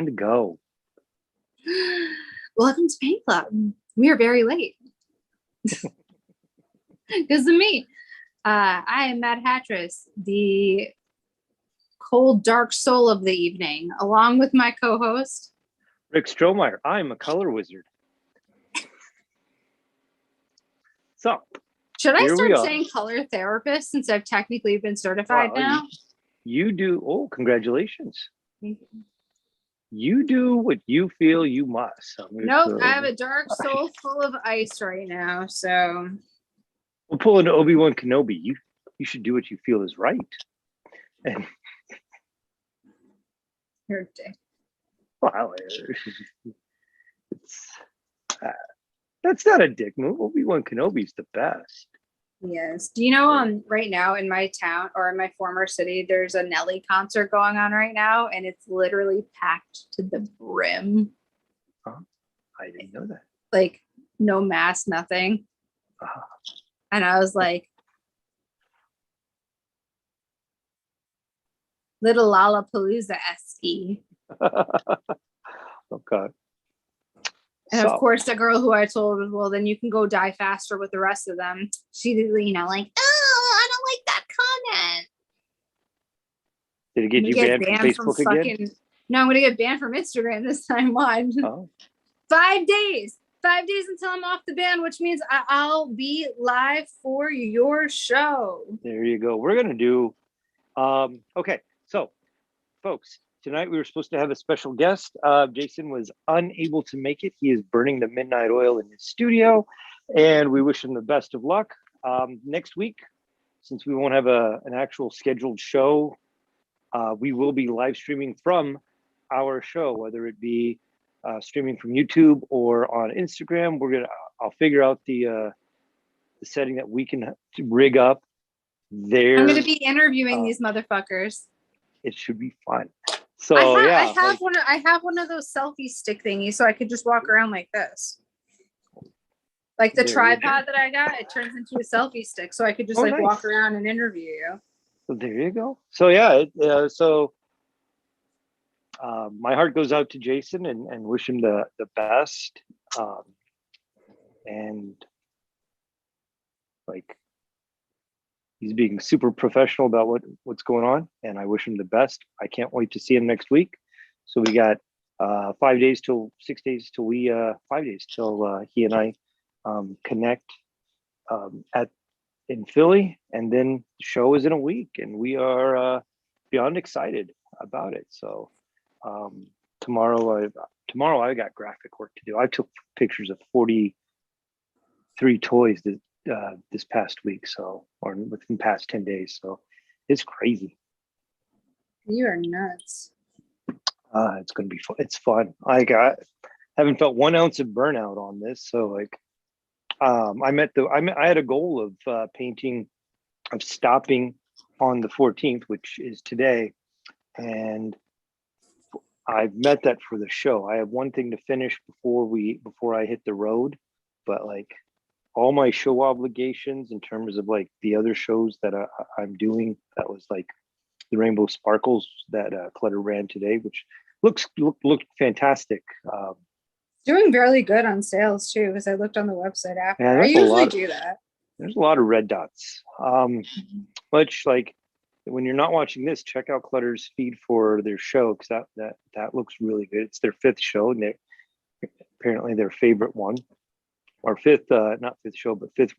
and go. Welcome to Paint Club. We are very late. Because of me. I am Mad Hattress, the cold, dark soul of the evening, along with my co-host, Rick Strohmeyer. I'm a color wizard. So, should I start saying color therapist since I've technically been certified now? You do. Oh, congratulations. Thank you. You do what you feel you must. Nope, I have a dark soul full of ice right now, so we'll pull into Obi-Wan Kenobi. You should do what you feel is right. And you're a dick. Well, it's that's not a dick move. Obi-Wan Kenobi's the best. Yes. Do you know right now in my town or in my former city, there's a Nelly concert going on right now, and it's literally packed to the brim. I didn't know that. Like no mask, nothing. And I was like, little Lollapalooza-esque. Okay. And of course, the girl who I told was, well, then you can go die faster with the rest of them. She did, like, oh, I don't like that comment. Did it get you banned from Facebook again? No, I'm going to get banned from Instagram this time. One. Oh. 5 days. 5 days until I'm off the ban, which means I'll be live for your show. There you go. We're going to do, okay. So, folks, tonight we were supposed to have a special guest. Jason was unable to make it. He is burning the midnight oil in his studio, and we wish him the best of luck. Next week, since we won't have an actual scheduled show, we will be live streaming from our show, whether it be streaming from YouTube or on Instagram. I'll figure out the setting that we can rig up there. I'm going to be interviewing these motherfuckers. It should be fun. So I have one of those selfie stick thingies, so I could just walk around like this. Like the tripod that I got, it turns into a selfie stick, so I could just nice. Walk around and interview you. So there you go. So yeah, my heart goes out to Jason and wish him the best. And like he's being super professional about what's going on, and I wish him the best. I can't wait to see him next week. So we got 5 days till 6 days till 5 days till he and I connect in Philly, and then the show is in a week, and we are beyond excited about it. So tomorrow I got graphic work to do. I took pictures of 43 toys this past week, or within the past 10 days. So it's crazy. You are nuts. It's gonna be fun. It's fun. I haven't felt 1 ounce of burnout on this. So like I had a goal of stopping on the 14th, which is today, and I've met that for the show. I have one thing to finish before I hit the road, but like all my show obligations in terms of like the other shows that I'm doing, that was like the Rainbow Sparkles that Clutter ran today, which looked fantastic. Doing really good on sales too, because I looked on the website after. Yeah, I usually do that. There's a lot of red dots. Much like when you're not watching this, check out Clutter's feed for their show, because that looks really good. It's their 5th show, and apparently their favorite one, or 5th, not 5th show, but 5th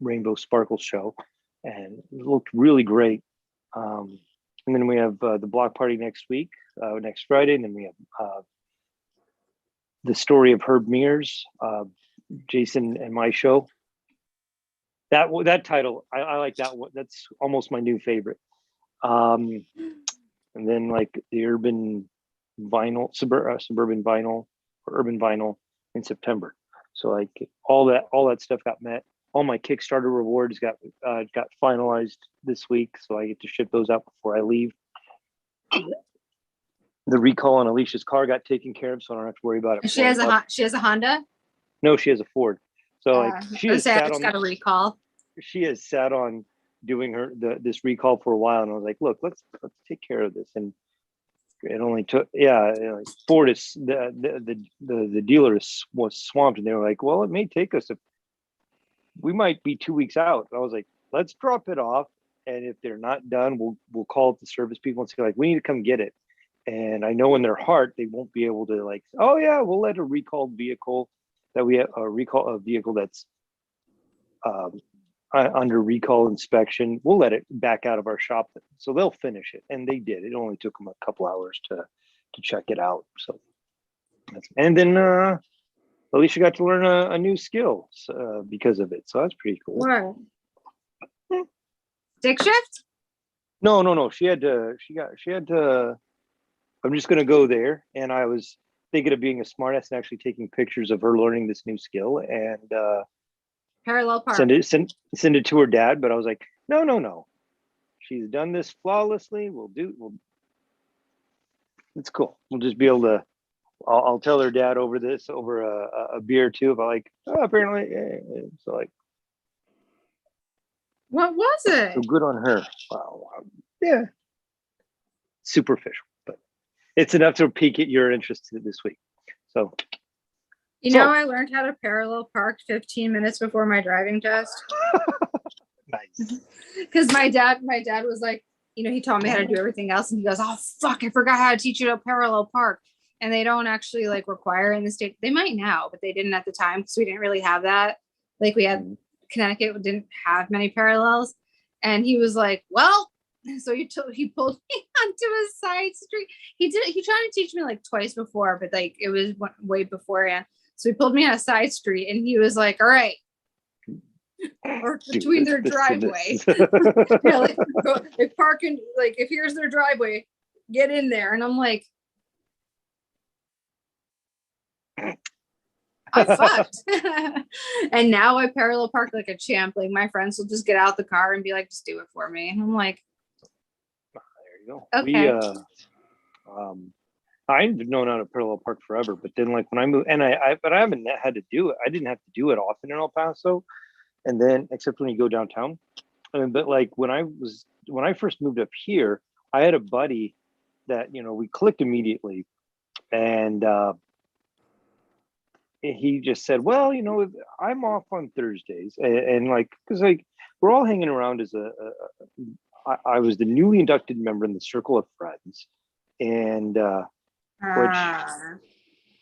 Rainbow Sparkles show, and it looked really great. And then we have the block party next week, next Friday, and then we have the story of Herb Mears, Jason and my show. That title, I like that one. That's almost my new favorite. And then like the urban vinyl, suburban vinyl, or urban vinyl in September. So like all that stuff got met. All my Kickstarter rewards got finalized this week, so I get to ship those out before I leave. The recall on Alicia's car got taken care of, so I don't have to worry about it. She has a Honda? No, she has a Ford. So like she has got a recall. She has sat on doing this recall for a while, and I was like, look, let's take care of this. And it only took, like Ford is the dealer was swamped, and they were like, well, it may take us we might be 2 weeks out. I was like, let's drop it off, and if they're not done, we'll call up the service people and say, like, we need to come get it. And I know in their heart they won't be able to, like, oh yeah, we'll let a recalled vehicle a vehicle that's under recall inspection, we'll let it back out of our shop. So they'll finish it, and they did. It only took them a couple hours to check it out. So, and then Alicia got to learn a new skill because of it. So that's pretty cool. What? Stick shift? No. She had to. I'm just gonna go there, and I was thinking of being a smartass and actually taking pictures of her learning this new skill and parallel park. send it to her dad. But I was like, no. She's done this flawlessly. It's cool. We'll just be able to. I'll tell her dad over a beer too. If I like, apparently, so like. What was it? So good on her. Wow. Yeah. Superficial, but it's enough to pique your interest this week. So. I learned how to parallel park 15 minutes before my driving test. Nice. Because my dad was like, he taught me how to do everything else, and he goes, oh fuck, I forgot how to teach you to parallel park. And they don't actually like require in the state. They might now, but they didn't at the time because we didn't really have that. Like we had Connecticut didn't have many parallels, and he was like, well, so he pulled me onto a side street. He tried to teach me like twice before, but like it was way beforehand. So he pulled me on a side street, and he was like, all right, or between their driveway. Yeah, like they park in, like, if here's their driveway, get in there. And I'm like, I fucked. And now I parallel park like a champ. Like my friends will just get out the car and be like, just do it for me. And I'm like, there you go. Okay. I've known how to parallel park forever, but then like when I moved, and I haven't had to do it. I didn't have to do it often in El Paso, and then except when you go downtown. But like when I first moved up here, I had a buddy that we clicked immediately, and he just said, well, I'm off on Thursdays, and like because like we're all hanging around as I was the newly inducted member in the circle of friends, and which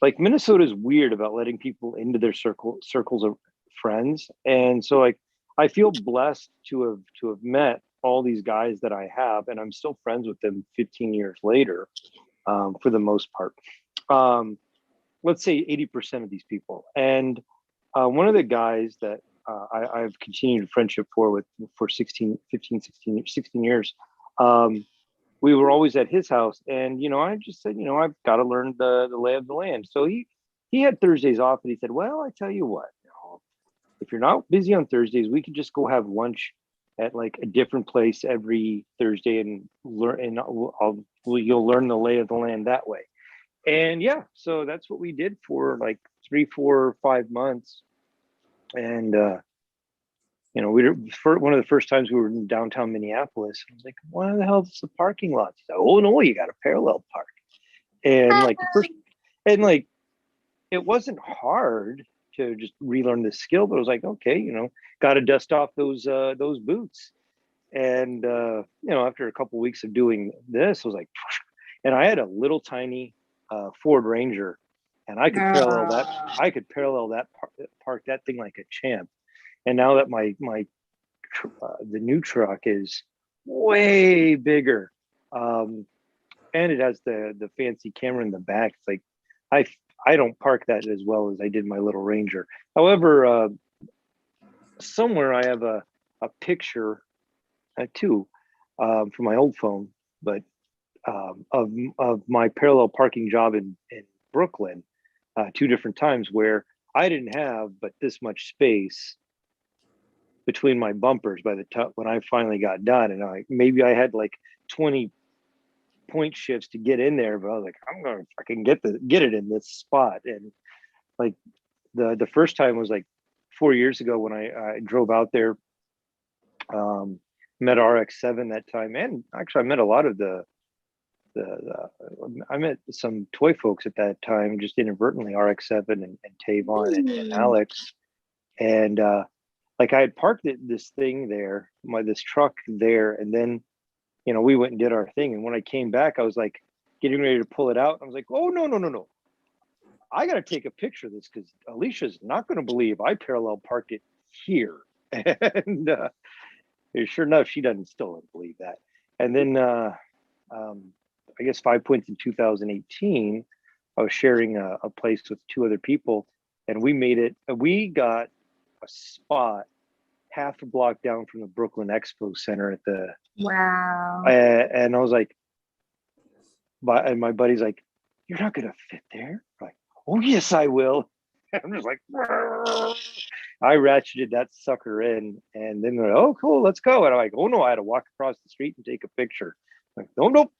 like Minnesota is weird about letting people into their circles of friends, and so like I feel blessed to have met all these guys that I have, and I'm still friends with them 15 years later, for the most part. Let's say 80% of these people, and one of the guys that I've continued friendship for 16 years. We were always at his house, and I just said, I've got to learn the lay of the land. So he had Thursdays off, and he said, well, I tell you what, if you're not busy on Thursdays, we could just go have lunch at like a different place every Thursday and learn, and you'll learn the lay of the land that way. And yeah, so that's what we did for like 3, 4, 5 months. And we were one of the first times we were in downtown Minneapolis. I was like, "What the hell is the parking lot?" He's like, "Oh no, you got a parallel park." And like it wasn't hard to just relearn this skill, but it was like, okay, got to dust off those boots. And after a couple of weeks of doing this, I was like, and I had a little tiny Ford Ranger, and I could parallel that. I could parallel that park that thing like a champ. And now that my the new truck is way bigger, and it has the fancy camera in the back, it's like I don't park that as well as I did my little Ranger. However, somewhere I have a picture too from my old phone, but of my parallel parking job in Brooklyn, 2 different times where I didn't have but this much space between my bumpers by the time when I finally got done, and maybe I had like 20 point shifts to get in there, but I was like, I'm gonna fucking get it in this spot. And like the first time was like 4 years ago when I drove out there, met RX-7 that time, and actually I met a lot of the I met some toy folks at that time, just inadvertently, RX-7 and Tavon and Alex, and like I had parked this thing there, this truck there, and then we went and did our thing. And when I came back, I was like getting ready to pull it out. I was like, oh no, I got to take a picture of this because Alicia's not going to believe I parallel parked it here. And sure enough, she still doesn't believe that. And then I guess 5 points in 2018, I was sharing a place with two other people, and we got a spot half a block down from the Brooklyn Expo Center at the wow. And I was like, and my buddy's like, you're not gonna fit there. I'm like, oh yes, I will. And I'm just like, I ratcheted that sucker in, and then they're like, oh cool, let's go. And I'm like, oh no, I had to walk across the street and take a picture. I'm like, nope.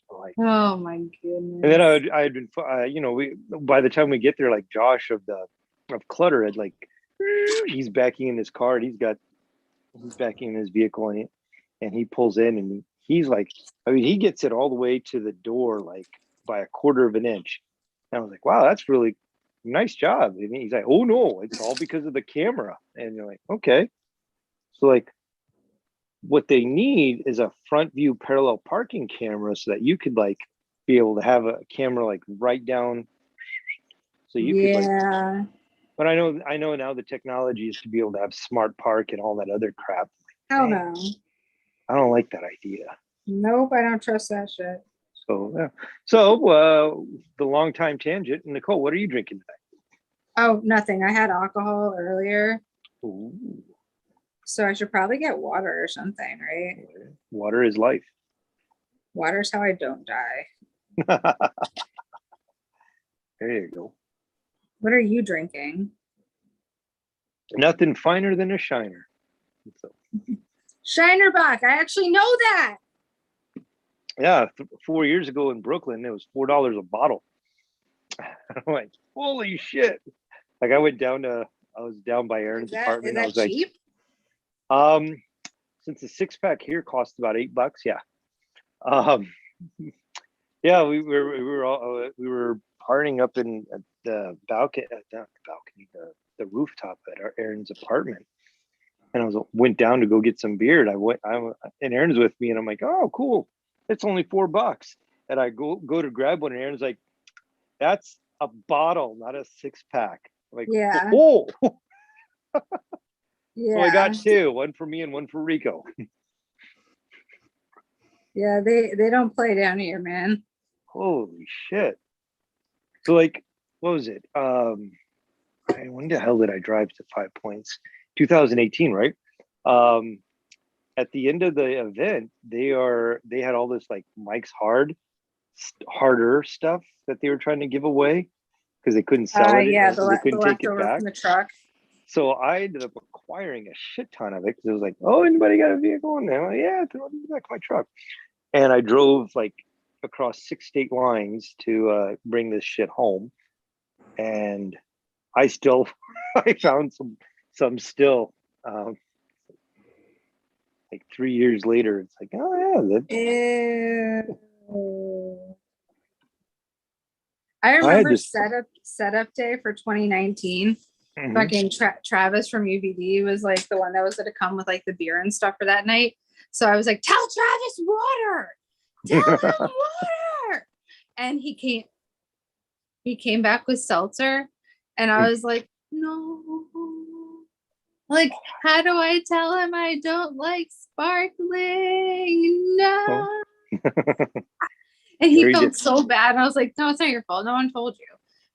Like, oh my goodness. And then I had been, we by the time we get there, like Josh of Clutter had like, he's backing in his car and he's backing in his vehicle and he pulls in and he's like, he gets it all the way to the door like by a quarter of an inch. And I was like, wow, that's really nice job. And he's like, oh no, it's all because of the camera. And you're like, okay. So like, what they need is a front view parallel parking camera so that you could like be able to have a camera like right down. So you could like, but I know now the technology is to be able to have smart park and all that other crap. Hell no. I don't like that idea. Nope, I don't trust that shit. So yeah. So the long time tangent. Nicole, what are you drinking today? Oh, nothing. I had alcohol earlier. Ooh. So I should probably get water or something, right? Water is life. Water's how I don't die. There you go. What are you drinking? Nothing finer than a Shiner. So. Shinerbach. I actually know that. Yeah, 4 years ago in Brooklyn, it was $4 a bottle. I'm like, holy shit! Like I was down by Aaron's apartment. Is that cheap? Since the 6-pack here costs about $8, yeah. Yeah, we were partying up in the balcony, the rooftop at Aaron's apartment, and I went down to go get some beer. And and Aaron's with me, and I'm like, oh, cool, it's only $4. And I go to grab one, and Aaron's like, that's a bottle, not a 6-pack. I'm like, yeah. Oh. Yeah. So I got two, one for me and one for Rico. Yeah, they don't play down here, man. Holy shit. So like, what was it? When the hell did I drive to 5 points? 2018, right? At the end of the event, they had all this like Mike's harder stuff that they were trying to give away because they couldn't sell it. Yeah, they couldn't take it back from the truck. So I ended up acquiring a shit ton of it because it was like, oh, anybody got a vehicle in there? Like, yeah, throw it in the back of my truck. And I drove like across 6 state lines to bring this shit home. And I found some still like 3 years later. It's like, oh yeah. I remember setup day for 2019. Mm-hmm. Fucking Travis from UBD was like the one that was going to come with like the beer and stuff for that night. So I was like, tell Travis water, tell him water. And he came back with seltzer. And I was like, no, like, how do I tell him I don't like sparkling? No. And he felt so bad. And I was like, no, it's not your fault. No one told you.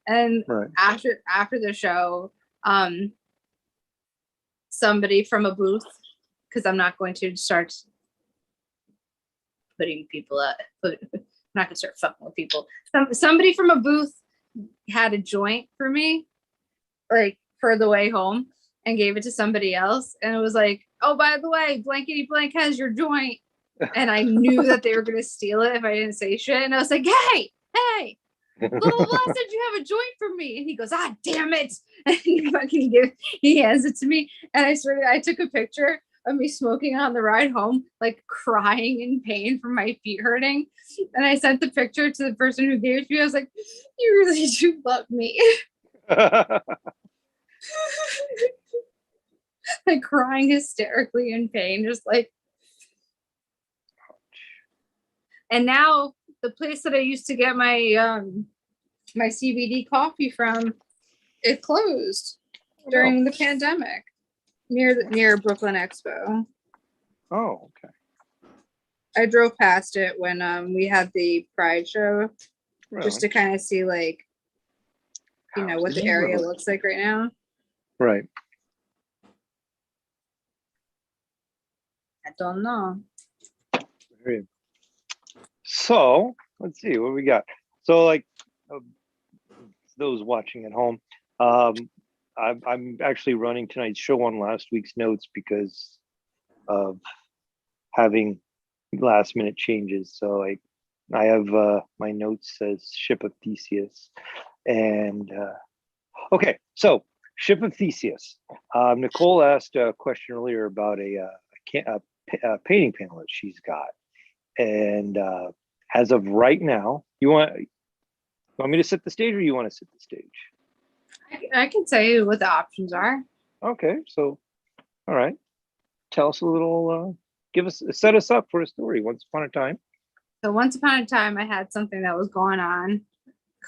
And after the show, somebody from a booth, because I'm not going to start putting people up. I'm not going to start fucking with people. Somebody from a booth had a joint for me, like for the way home, and gave it to somebody else. And it was like, oh, by the way, blankety blank has your joint. And I knew that they were going to steal it if I didn't say shit. And I was like, hey, blah, blah, blah, said you have a joint for me. And he goes, damn it. And he hands it to me. And I took a picture of me smoking on the ride home, like crying in pain from my feet hurting. And I sent the picture to the person who gave it to me. I was like, you really do love me. Like crying hysterically in pain, just like. And now the place that I used to get my my CBD coffee from, it closed during the pandemic near Brooklyn Expo. Oh, okay. I drove past it when we had the Pride show, just to kind of see like, you know, what the area looks like right now. Right. I don't know. So let's see what we got. So like those watching at home, I'm actually running tonight's show on last week's notes because of having last minute changes. So I have my notes says Ship of Theseus, and okay, so Ship of Theseus. Nicole asked a question earlier about a painting panel that she's got, and as of right now, you want me to set the stage, or you want to set the stage? I can tell you what the options are. Okay, so all right, tell us a little. Set us up for a story. Once upon a time. So once upon a time, I had something that was going on,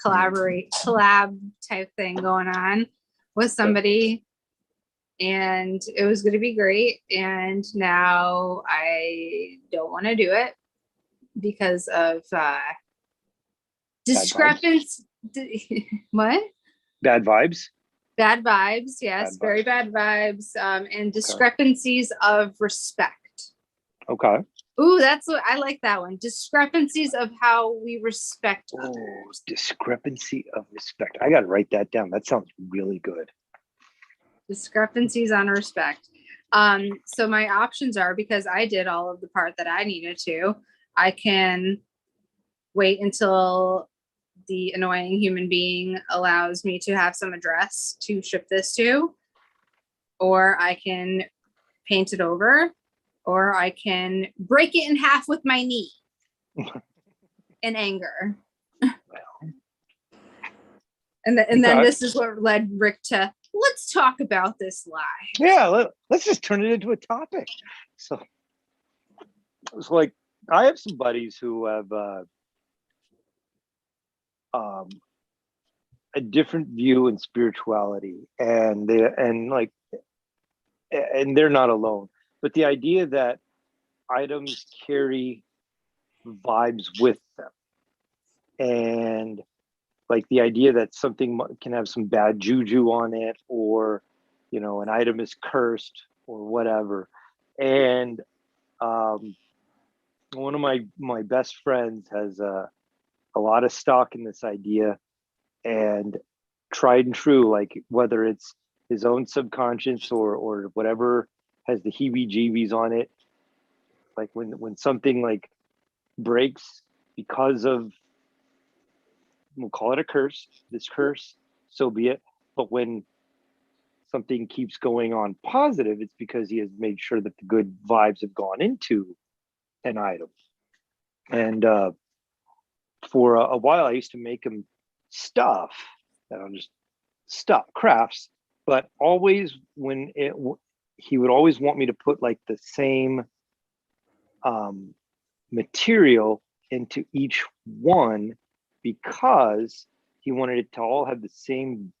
collab type thing going on with somebody, and it was going to be great. And now I don't want to do it because of discrepancy. What? Bad vibes. Bad vibes. Yes, very bad vibes. And discrepancies of respect. Okay. Ooh, that's what I like that one. Discrepancies of how we respect others. Discrepancy of respect. I got to write that down. That sounds really good. Discrepancies on respect. So my options are, because I did all of the part that I needed to, I can wait until the annoying human being allows me to have some address to ship this to, or I can paint it over, or I can break it in half with my knee in anger. And then this is what led Rick to, let's talk about this lie. Yeah, let's just turn it into a topic. So it's like, I have some buddies who have a different view in spirituality, and they're not alone. But the idea that items carry vibes with them, and like the idea that something can have some bad juju on it, or an item is cursed or whatever. And one of my best friends has a lot of stock in this idea, and tried and true, like whether it's his own subconscious or whatever has the heebie-jeebies on it, like when something like breaks because of, we'll call it a curse, this curse, so be it. But when something keeps going on positive, it's because he has made sure that the good vibes have gone into an item. And for a while, I used to make him stuff that I'll just crafts, but always he would always want me to put like the same material into each one, because he wanted it to all have the same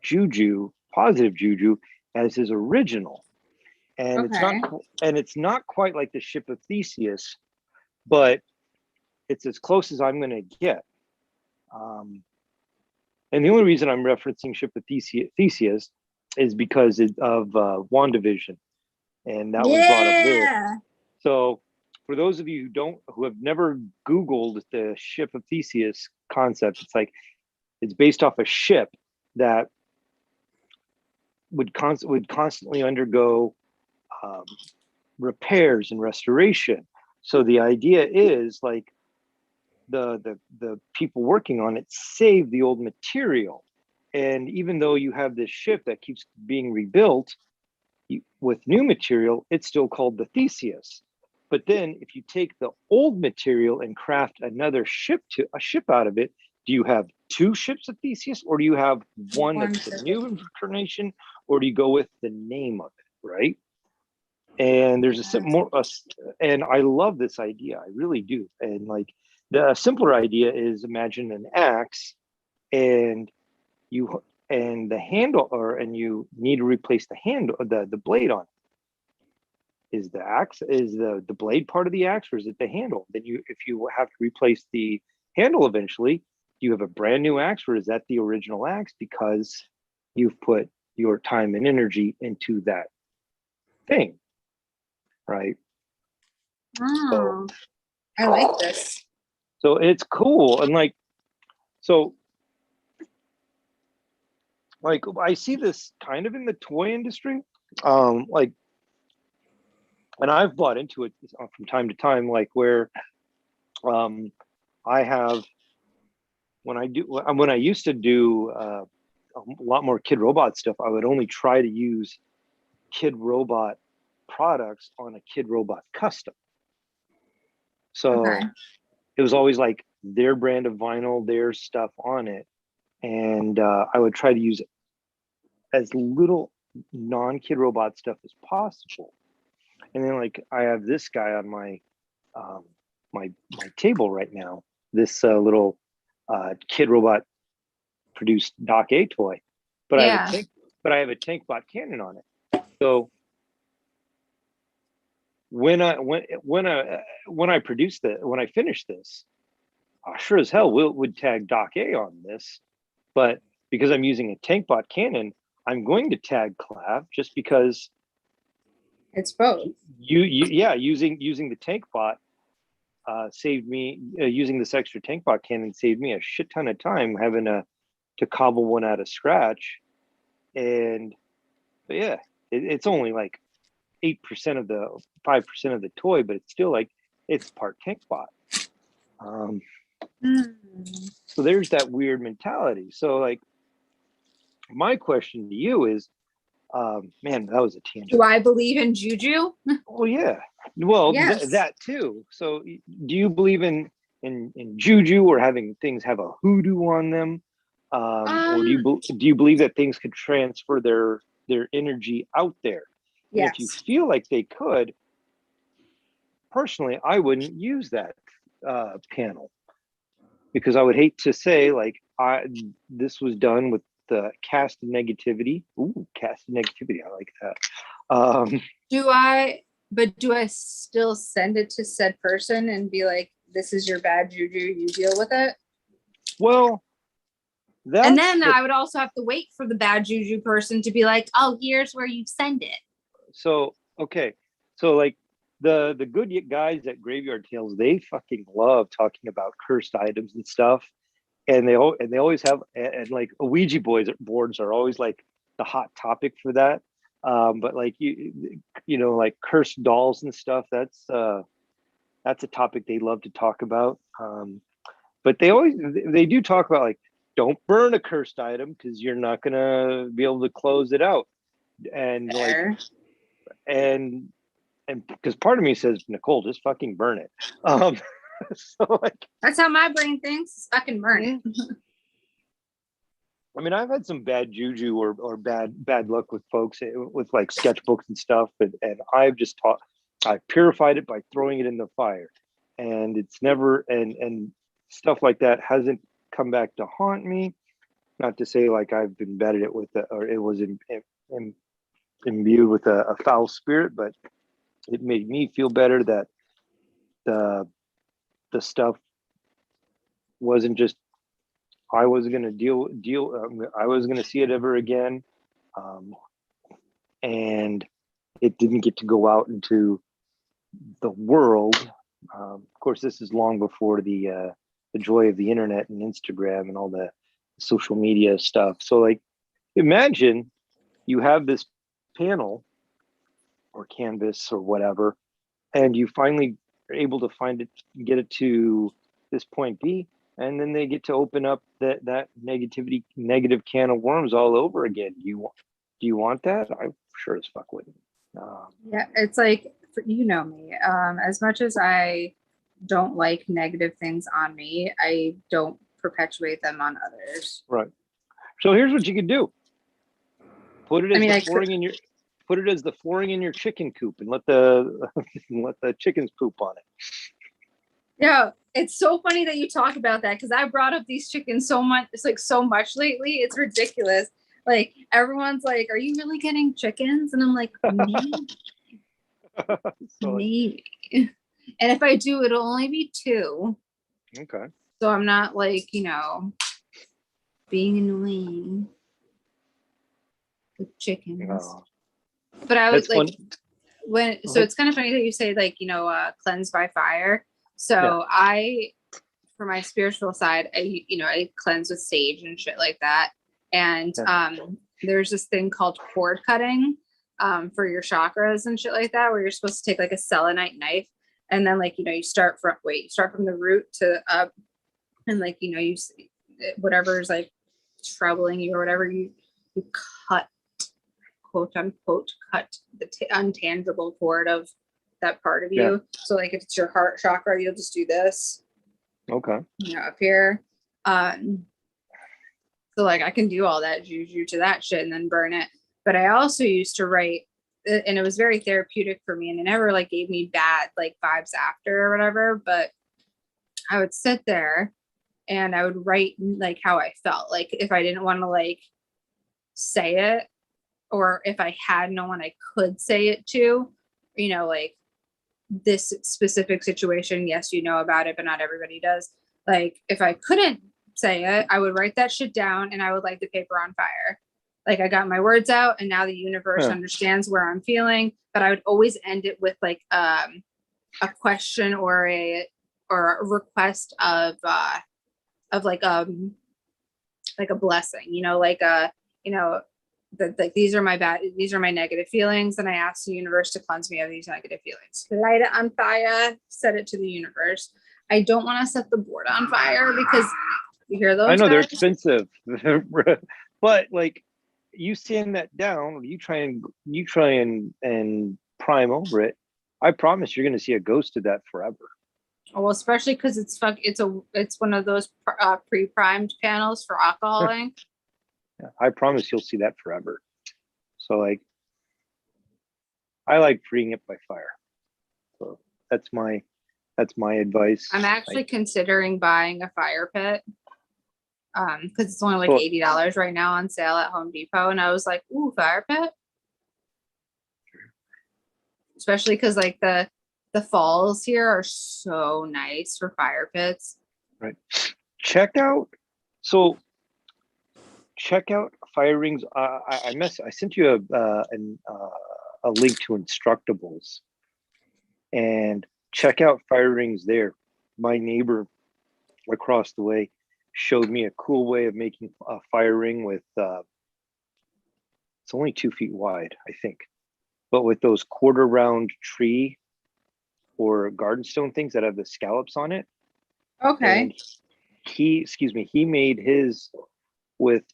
juju, positive juju, as his original. And it's not quite like the Ship of Theseus, but it's as close as I'm going to get. And the only reason I'm referencing Ship of Theseus is because of WandaVision, and that was brought up there. So for those of you who have never Googled the Ship of Theseus concept, it's based off a ship that would constantly undergo repairs and restoration. So the idea is like the people working on it save the old material, and even though you have this ship that keeps being rebuilt, with new material, it's still called the Theseus. But then if you take the old material and craft another ship out of it, do you have two ships of Theseus, or do you have one that's a new incarnation, or do you go with the name of it, right? And there's and I love this idea, I really do. And like the simpler idea is, imagine an axe, and the handle, and you need to replace the handle, the blade on it. Is the axe, is the blade part of the axe, or is it the handle? Then if you have to replace the handle eventually, do you have a brand new axe, or is that the original axe because you've put your time and energy into that thing, right? Oh, I like this. So it's cool. And like I see this kind of in the toy industry, like, and I've bought into it from time to time, like where I have, when I used to do a lot more Kid Robot stuff, I would only try to use Kid Robot products on a Kid Robot custom. So it was always like their brand of vinyl, their stuff on it. And I would try to use as little non-Kid Robot stuff as possible. And then like I have this guy on my my table right now, this little Kid Robot produced Doc A toy, but I have a tank bot cannon on it. So when I finish this, I sure as hell would tag Doc A on this, but because I'm using a tank bot cannon, I'm going to tag Clav just because it's both. Using the tank bot saved me, using this extra tank bot cannon saved me a shit ton of time having to cobble one out of scratch. And it's only like 8% of the 5% of the toy, but it's still like it's part tank bot. So there's that weird mentality. So like my question to you is, man, that was a tangent. Do I believe in juju? Oh yeah. Well, yes. that too. So do you believe in juju, or having things have a hoodoo on them? Or do you believe that things could transfer their energy out there? Yes. And if you feel like they could, personally, I wouldn't use that panel, because I would hate to say like this was done with the cast of negativity. Ooh, cast of negativity. I like that. Do I still send it to said person and be like, this is your bad juju, you deal with it? Well, and then I would also have to wait for the bad juju person to be like, oh, here's where you send it. So, okay. So like the good guys at Graveyard Tales, they fucking love talking about cursed items and stuff. And they always have, and like Ouija boards are always like the hot topic for that. But like you know, like cursed dolls and stuff, that's a topic they love to talk about. But they do talk about like, don't burn a cursed item because you're not gonna be able to close it out. And like, and because part of me says, Nicole, just fucking burn it. So like, that's how my brain thinks. Fucking burn it. I mean, I've had some bad juju or bad luck with folks with like sketchbooks and stuff, and I've purified it by throwing it in the fire, and it's never and stuff like that hasn't come back to haunt me. Not to say like I've embedded it with or it was imbued with a foul spirit, but it made me feel better that the stuff wasn't just, I wasn't going to deal. I wasn't going to see it ever again, and it didn't get to go out into the world. Of course, this is long before the joy of the internet and Instagram and all the social media stuff. So, like, imagine you have this panel or canvas or whatever, and you finally are able to get it to this point B. And then they get to open up that negative can of worms all over again. Do you want that? I sure as fuck wouldn't. Yeah, it's like, you know me. As much as I don't like negative things on me, I don't perpetuate them on others. Right. So here's what you could do. Put it as I the flooring in your put it as the flooring in your chicken coop and let the let the chickens poop on it. Yeah, it's so funny that you talk about that because I brought up these chickens so much. It's like so much lately. It's ridiculous. Like everyone's like, "Are you really getting chickens?" And I'm like, "Maybe, So, maybe." And if I do, it'll only be 2. okay. So I'm not like, being annoying with chickens. Oh, But I was that's like, fun. so it's kind of funny that you say like, cleanse by fire. So Yeah. I, for my spiritual side, I cleanse with sage and shit like that. And there's this thing called cord cutting for your chakras and shit like that, where you're supposed to take like a selenite knife and then like, you start from the root to up, and like, you whatever's like troubling you or whatever, you cut, quote unquote, cut the untangible cord of that part of you. Yeah. So like if it's your heart chakra, you'll just do this. Okay. Up here. So like I can do all that juju to that shit and then burn it. But I also used to write, and it was very therapeutic for me, and it never like gave me bad like vibes after or whatever. But I would sit there and I would write like how I felt. Like if I didn't want to like say it, or if I had no one I could say it to, like this specific situation, yes, you know about it, but not everybody does. Like if I couldn't say it, I would write that shit down and I would light the paper on fire. Like I got my words out and now the universe understands where I'm feeling, but I would always end it with like a question or a request of like a blessing, that like these are my negative feelings, and I ask the universe to cleanse me of these negative feelings. Light it on fire, set it to the universe. I don't want to set the board on fire because you hear those. I know guys? they're expensive, but like you sand that down, you try and prime over it. I promise you're going to see a ghost of that forever. Well, especially because it's one of those pre-primed panels for alcoholing. Yeah, I promise you'll see that forever. So like, I like freeing it by fire. So that's my advice. I'm actually considering buying a fire pit. Because it's only like $80 right now on sale at Home Depot, and I was like, "Ooh, fire pit!" Especially because like the falls here are so nice for fire pits. Right. Check out fire rings. I sent you a link to Instructables, and check out fire rings there. My neighbor across the way showed me a cool way of making a fire ring with it's only 2 feet wide, I think, but with those quarter round tree or garden stone things that have the scallops on it. Okay. And he made his with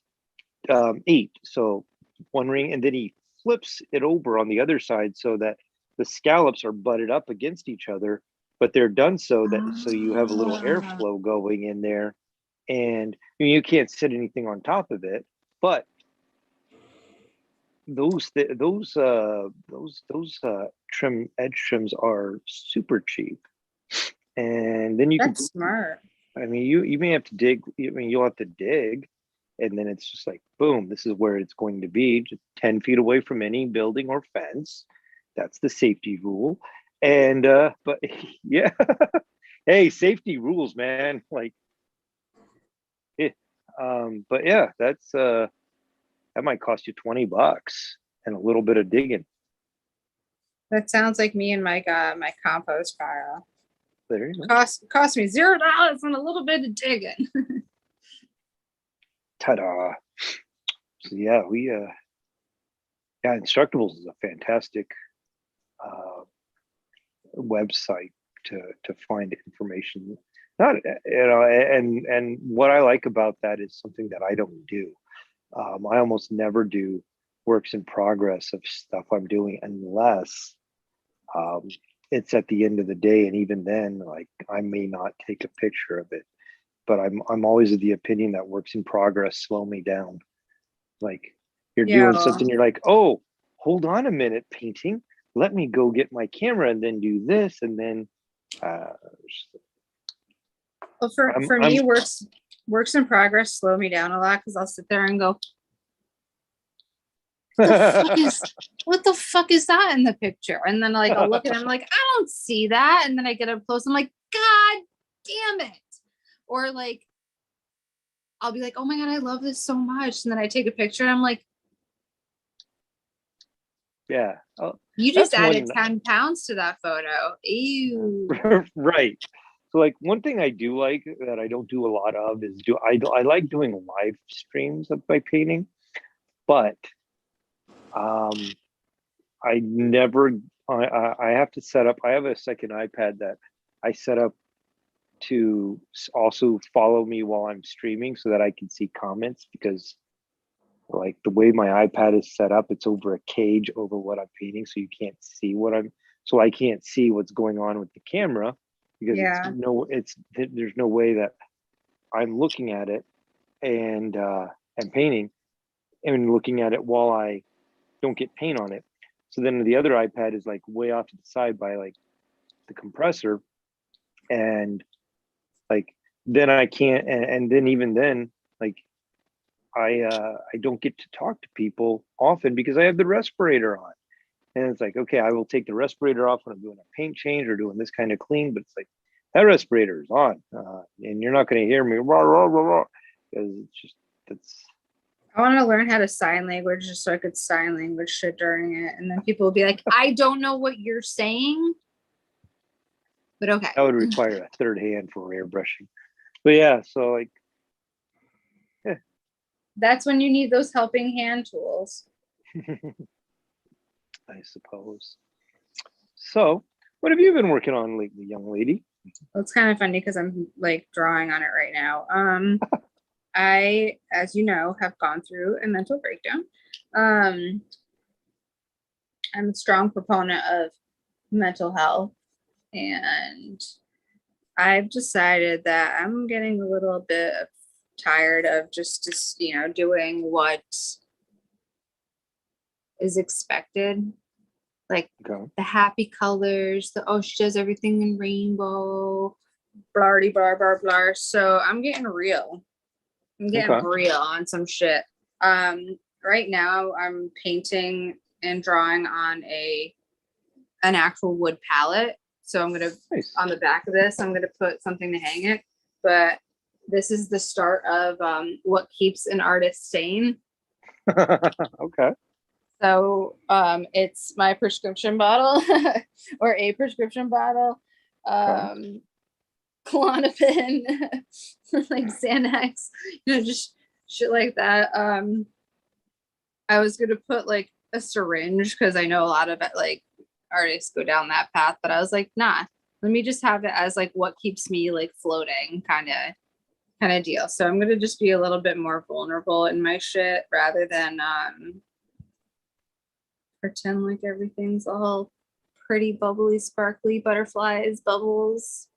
8, so one ring, and then he flips it over on the other side so that the scallops are butted up against each other, but they're done so you have a little airflow going in there, and you can't sit anything on top of it, but those edge trims are super cheap, and then That's smart. I mean, you may have to dig. I mean, you'll have to dig, and then it's just like, boom, this is where it's going to be, just 10 feet away from any building or fence. That's the safety rule. And but yeah, hey, safety rules, man. Like, but yeah, that's that might cost you $20 and a little bit of digging. That sounds like me and my compost pile. There you go. Cost me $0 and a little bit of digging. Ta-da. So yeah, Instructables is a fantastic website to find information. Not and what I like about that is something that I don't do. I almost never do works in progress of stuff I'm doing, unless it's at the end of the day, and even then, like I may not take a picture of it. But I'm always of the opinion that works in progress slow me down. Like you're doing Yeah. something, you're like, oh, hold on a minute, painting. Let me go get my camera and then do this, and then Well, for me, works in progress slow me down a lot because I'll sit there and go, what the fuck is that in the picture? And then like I'll look at him like, I don't see that. And then I get up close, I'm like, God damn it. Or like I'll be like, oh my God, I love this so much. And then I take a picture and I'm like, yeah. Oh, you just added 10 pounds to that photo. Ew. Right. So like one thing I do like that I don't do a lot of is I like doing live streams of my painting, but I never I have to set up. I have a second iPad that I set up to also follow me while I'm streaming so that I can see comments, because like the way my iPad is set up, it's over a cage over what I'm painting, so you can't see so I can't see what's going on with the camera, because there's no way that I'm looking at it and painting and looking at it while I don't get paint on it. So then the other iPad is like way off to the side by like the compressor, and like then I can't, and then even then, like I don't get to talk to people often because I have the respirator on. And it's like, okay, I will take the respirator off when I'm doing a paint change or doing this kind of clean, but it's like that respirator is on, and you're not going to hear me rah, rah, rah, rah, because I want to learn how to sign language just so I could sign language shit during it, and then people will be like, I don't know what you're saying, but okay. That would require a third hand for airbrushing. But yeah, so like, yeah. That's when you need those helping hand tools. I suppose. So, what have you been working on lately, young lady? Well, it's kind of funny because I'm like drawing on it right now. I, as you know, have gone through a mental breakdown. I'm a strong proponent of mental health, and I've decided that I'm getting a little bit tired of just doing what is expected, like the happy colors, she does everything in rainbow, blardy blah blah blah. So I'm getting real. I'm getting real on some shit. Right now I'm painting and drawing on an actual wood palette. So I'm gonna on the back of this, I'm gonna put something to hang it. But this is the start of what keeps an artist sane. Okay. So it's my prescription bottle or a prescription bottle, Klonopin, like Xanax, just shit like that. I was gonna put like a syringe because I know a lot of it, like artists go down that path, but I was like, nah, let me just have it as like what keeps me like floating kind of deal. So I'm gonna just be a little bit more vulnerable in my shit rather than pretend like everything's all pretty, bubbly, sparkly, butterflies, bubbles.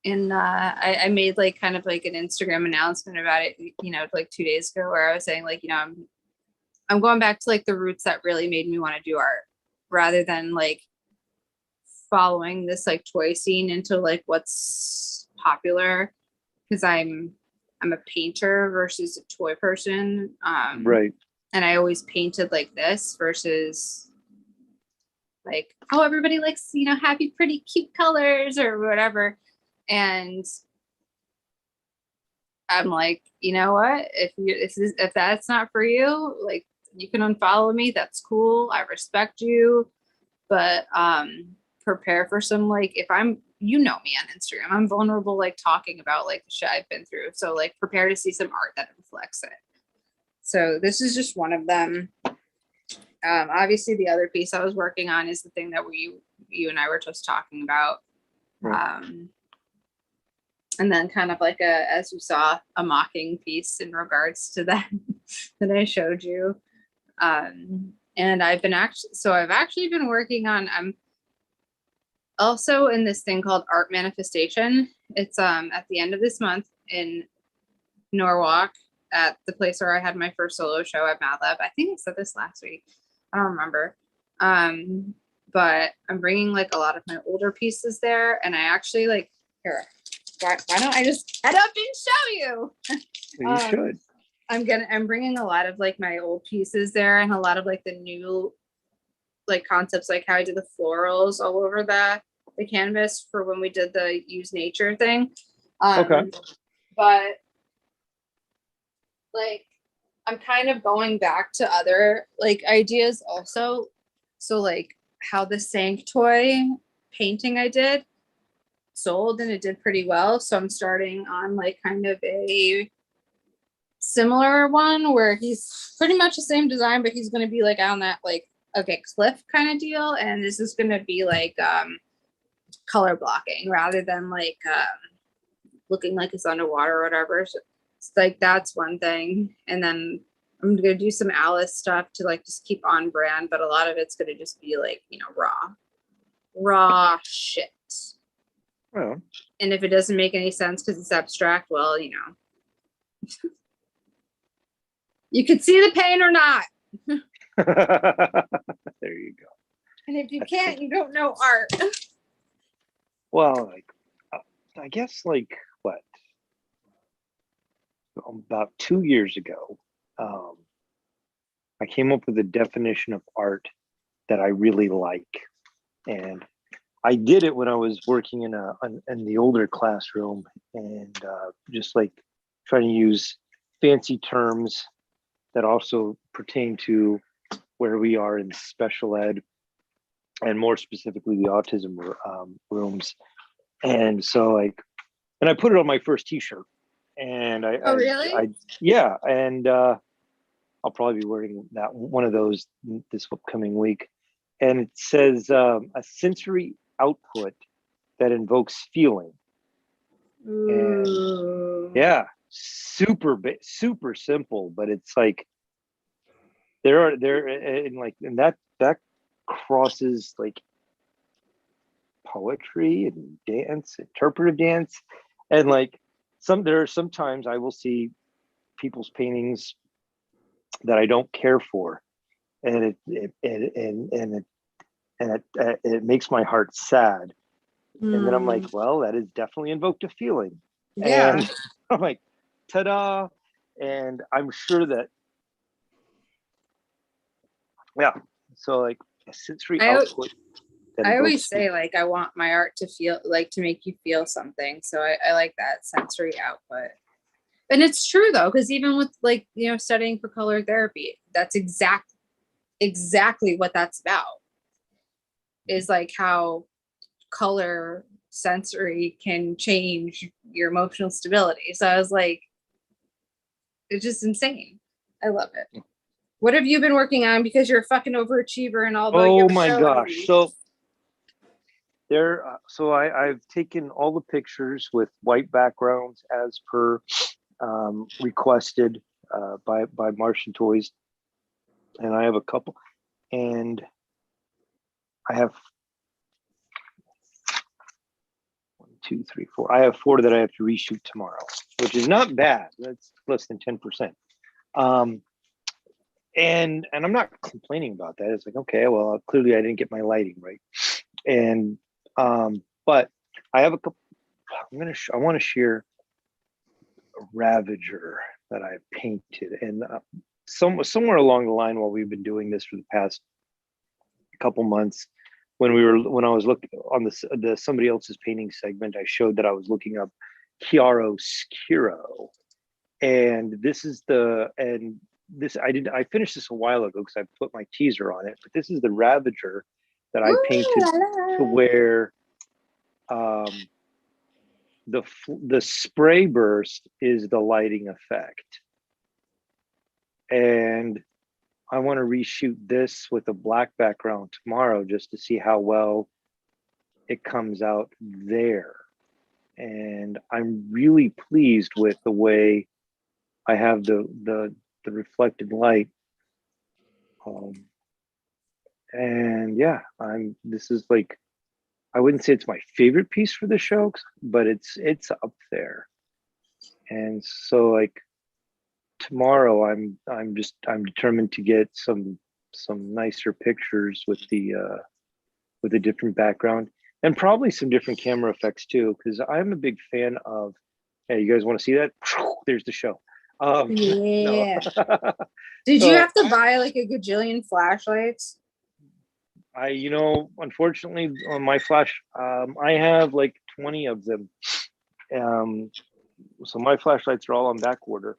And I made like kind of like an Instagram announcement about it, like 2 days ago, where I was saying like, I'm going back to like the roots that really made me want to do art, rather than like following this like toy scene into like what's popular, because I'm a painter versus a toy person. Right. And I always painted like this versus like, oh, everybody likes, happy, pretty, cute colors or whatever. And I'm like, you know what? If that's not for you, like you can unfollow me. That's cool. I respect you. But prepare for some, like, if I'm, me on Instagram, I'm vulnerable, like talking about like the shit I've been through. So like prepare to see some art that reflects it. So this is just one of them. Obviously the other piece I was working on is the thing that you and I were just talking about. And then kind of like as you saw, a mocking piece in regards to that. that I showed you. And I've actually been working on, I'm also in this thing called Art Manifestation. It's at the end of this month in Norwalk at the place where I had my first solo show at Mad Lab. I think I said this last week. I don't remember. But I'm bringing like a lot of my older pieces there, and I actually like here. Why don't I just head up and show you? You should. I'm bringing a lot of like my old pieces there, and a lot of like the new like concepts, like how I did the florals all over the canvas for when we did the use nature thing. Okay. But like I'm kind of going back to other like ideas also. So like how the Sank toy painting I did sold, and it did pretty well. So I'm starting on like kind of a similar one where he's pretty much the same design, but he's going to be like on that like okay cliff kind of deal, and this is going to be like color blocking rather than like looking like it's underwater or whatever. So it's like that's one thing, and then I'm gonna do some Alice stuff to like just keep on brand, but a lot of it's gonna just be like, you know, raw shit. Oh. And if it doesn't make any sense because it's abstract, well, you know, you could see the pain or not. There you go. And if you can't, you don't know art. Well, like, I guess like what? About 2 years ago, I came up with a definition of art that I really like, and I did it when I was working in the older classroom, and just like trying to use fancy terms that also pertain to where we are in special ed, and more specifically the autism rooms. And so like, and I put it on my first T-shirt, and Really? yeah, and I'll probably be wearing that one of those this upcoming week. And it says a sensory output that invokes feeling. Ooh. And yeah, super simple, but it's like there and that crosses like poetry and dance, interpretive dance, and like there are sometimes I will see people's paintings that I don't care for, and it makes my heart sad. And then I'm like, well, that is definitely invoked a feeling. Yeah. And I'm like, ta-da. And I'm sure that, yeah. So like a sensory output. I always say like I want my art to feel like to make you feel something. So I like that sensory output. And it's true though, because even with like, you know, studying for color therapy, that's exactly what that's about. Is like how color sensory can change your emotional stability. So I was like, it's just insane. I love it. What have you been working on? Because you're a fucking overachiever and all about your oh my show gosh. envy. So I've taken all the pictures with white backgrounds as per requested by Martian Toys, and I have a couple, and I have 1, 2, 3, 4. I have 4 that I have to reshoot tomorrow, which is not bad. That's less than 10%. And I'm not complaining about that. It's like, okay, well, clearly I didn't get my lighting right, and but I have a couple. I want to share a Ravager that I painted, and somewhere along the line while we've been doing this for the past couple months, when I was looking on the somebody else's painting segment, I showed that I was looking up chiaroscuro, and I finished this a while ago because I put my teaser on it, but this is the Ravager that I painted to where the spray burst is the lighting effect. And I want to reshoot this with a black background tomorrow just to see how well it comes out there. And I'm really pleased with the way I have the the reflected light. And yeah, this is like, I wouldn't say it's my favorite piece for the show, but it's up there. And so like tomorrow I'm determined to get some nicer pictures with a different background and probably some different camera effects too, because I'm a big fan of, hey, you guys want to see that? There's the show. Yeah. No. Did So you have to buy like a gajillion flashlights? Unfortunately on my flash, I have like 20 of them. So my flashlights are all on back order,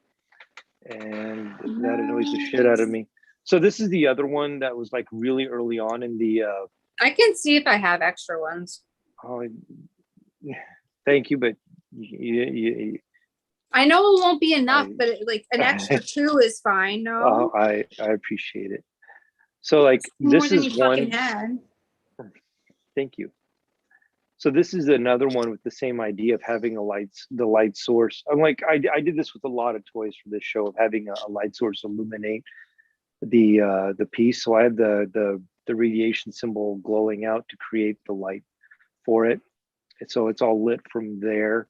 and that annoys the shit out of me. So this is the other one that was like really early on in the I can see if I have extra ones. oh, thank you, but you, I know it won't be enough, but like an extra 2 is fine. No, I appreciate it. So like more this than is you one. fucking had. Thank you. So this is another one with the same idea of having the light source. I'm like, I did this with a lot of toys for this show, of having a light source illuminate the piece. So I have the radiation symbol glowing out to create the light for it. And so it's all lit from there,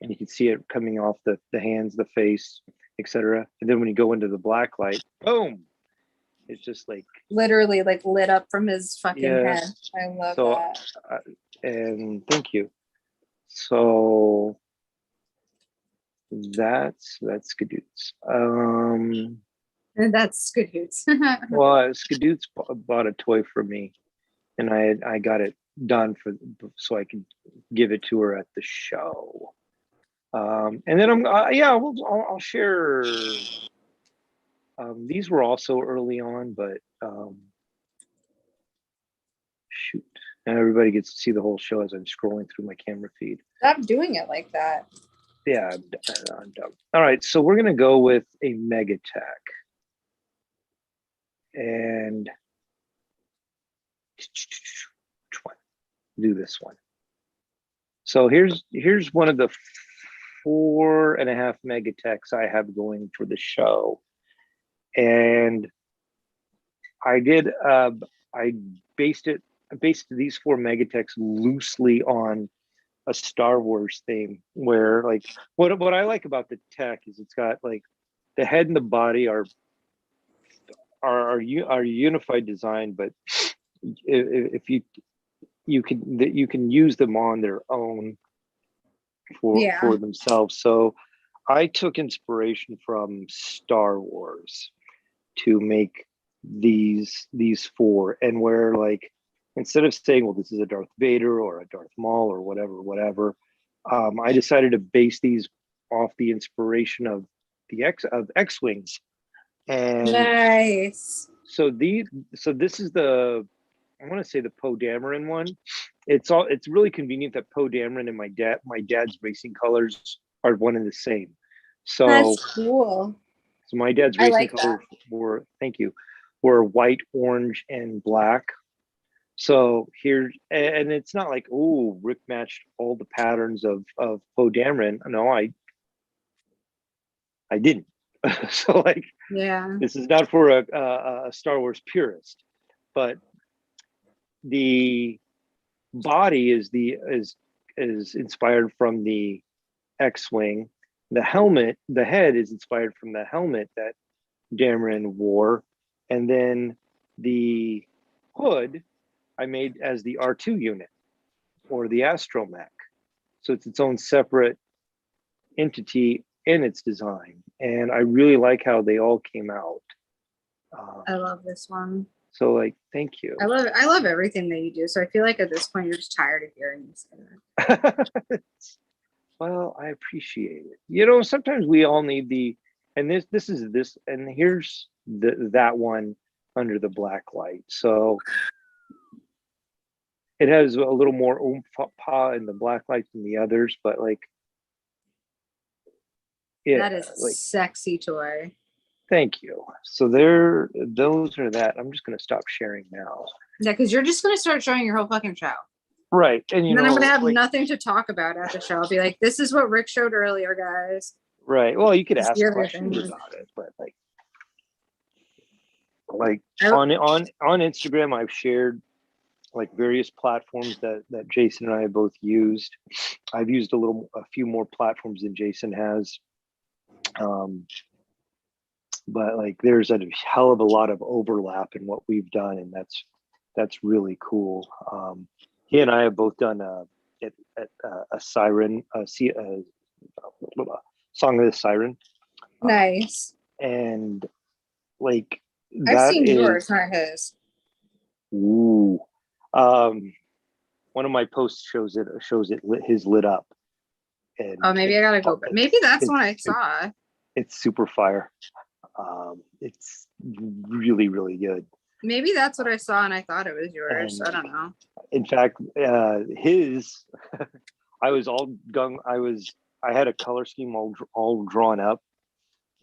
and you can see it coming off the hands, the face, etc. And then when you go into the black light, boom, it's just like Literally like lit up from his fucking head. I love that. And thank you. So that's Skadoots. And that's good hoots. Well, Skadoots bought a toy for me, and I got it done so I could give it to her at the show. And then I'll share. These were also early on, but shoot, and everybody gets to see the whole show as I'm scrolling through my camera feed. Stop doing it like that. Yeah, I'm dumb. All right, so we're gonna go with a Megatech, and which one? Do this one. So here's one of the 4.5 Megatechs I have going for the show, and I based these 4 Megatechs loosely on a Star Wars theme, where like what I like about the tech is it's got like the head and the body are unified design, but if you can use them on their own for themselves. So I took inspiration from Star Wars to make these 4, and where like instead of saying, well, this is a Darth Vader or a Darth Maul or whatever, I decided to base these off the inspiration of the X-Wings. And nice. So this is I want to say the Poe Dameron one. It's really convenient that Poe Dameron and my dad's racing colors are one and the same. So that's cool. So my dad's racing colors were white, orange, and black. So here, and it's not like, oh, Rick matched all the patterns of Poe Dameron. No, I didn't. So like, this is not for a Star Wars purist, but the body is inspired from the X-Wing. The head is inspired from the helmet that Dameron wore, and then the hood I made as the R2 unit or the astromech. So it's its own separate entity in its design, and I really like how they all came out. I love this one. So like, thank you. I love everything that you do. So I feel like at this point you're just tired of hearing me say that. Well, I appreciate it. Sometimes we all need and here's that one under the black light. So it has a little more oomph in the black light than the others, but like, yeah, that is a sexy toy. Thank you. So those are that. I'm just going to stop sharing now. Yeah, because you're just going to start showing your whole fucking show. Right. And then I'm going to have nothing to talk about at the show. I'll be like, this is what Rick showed earlier, guys. Right. Well, you could ask questions about it, but like, like on Instagram, I've shared like various platforms that Jason and I have both used. I've used a few more platforms than Jason has. But like there's a hell of a lot of overlap in what we've done, and that's really cool. He and I have both done a siren, song of the siren. Nice. And like I've seen yours, not his. Ooh. One of my posts shows it his lit up. And maybe I gotta go, but maybe that's what I saw. It's super fire. It's really, really good. Maybe that's what I saw and I thought it was yours. I don't know. In fact, his I was all I had a color scheme all drawn up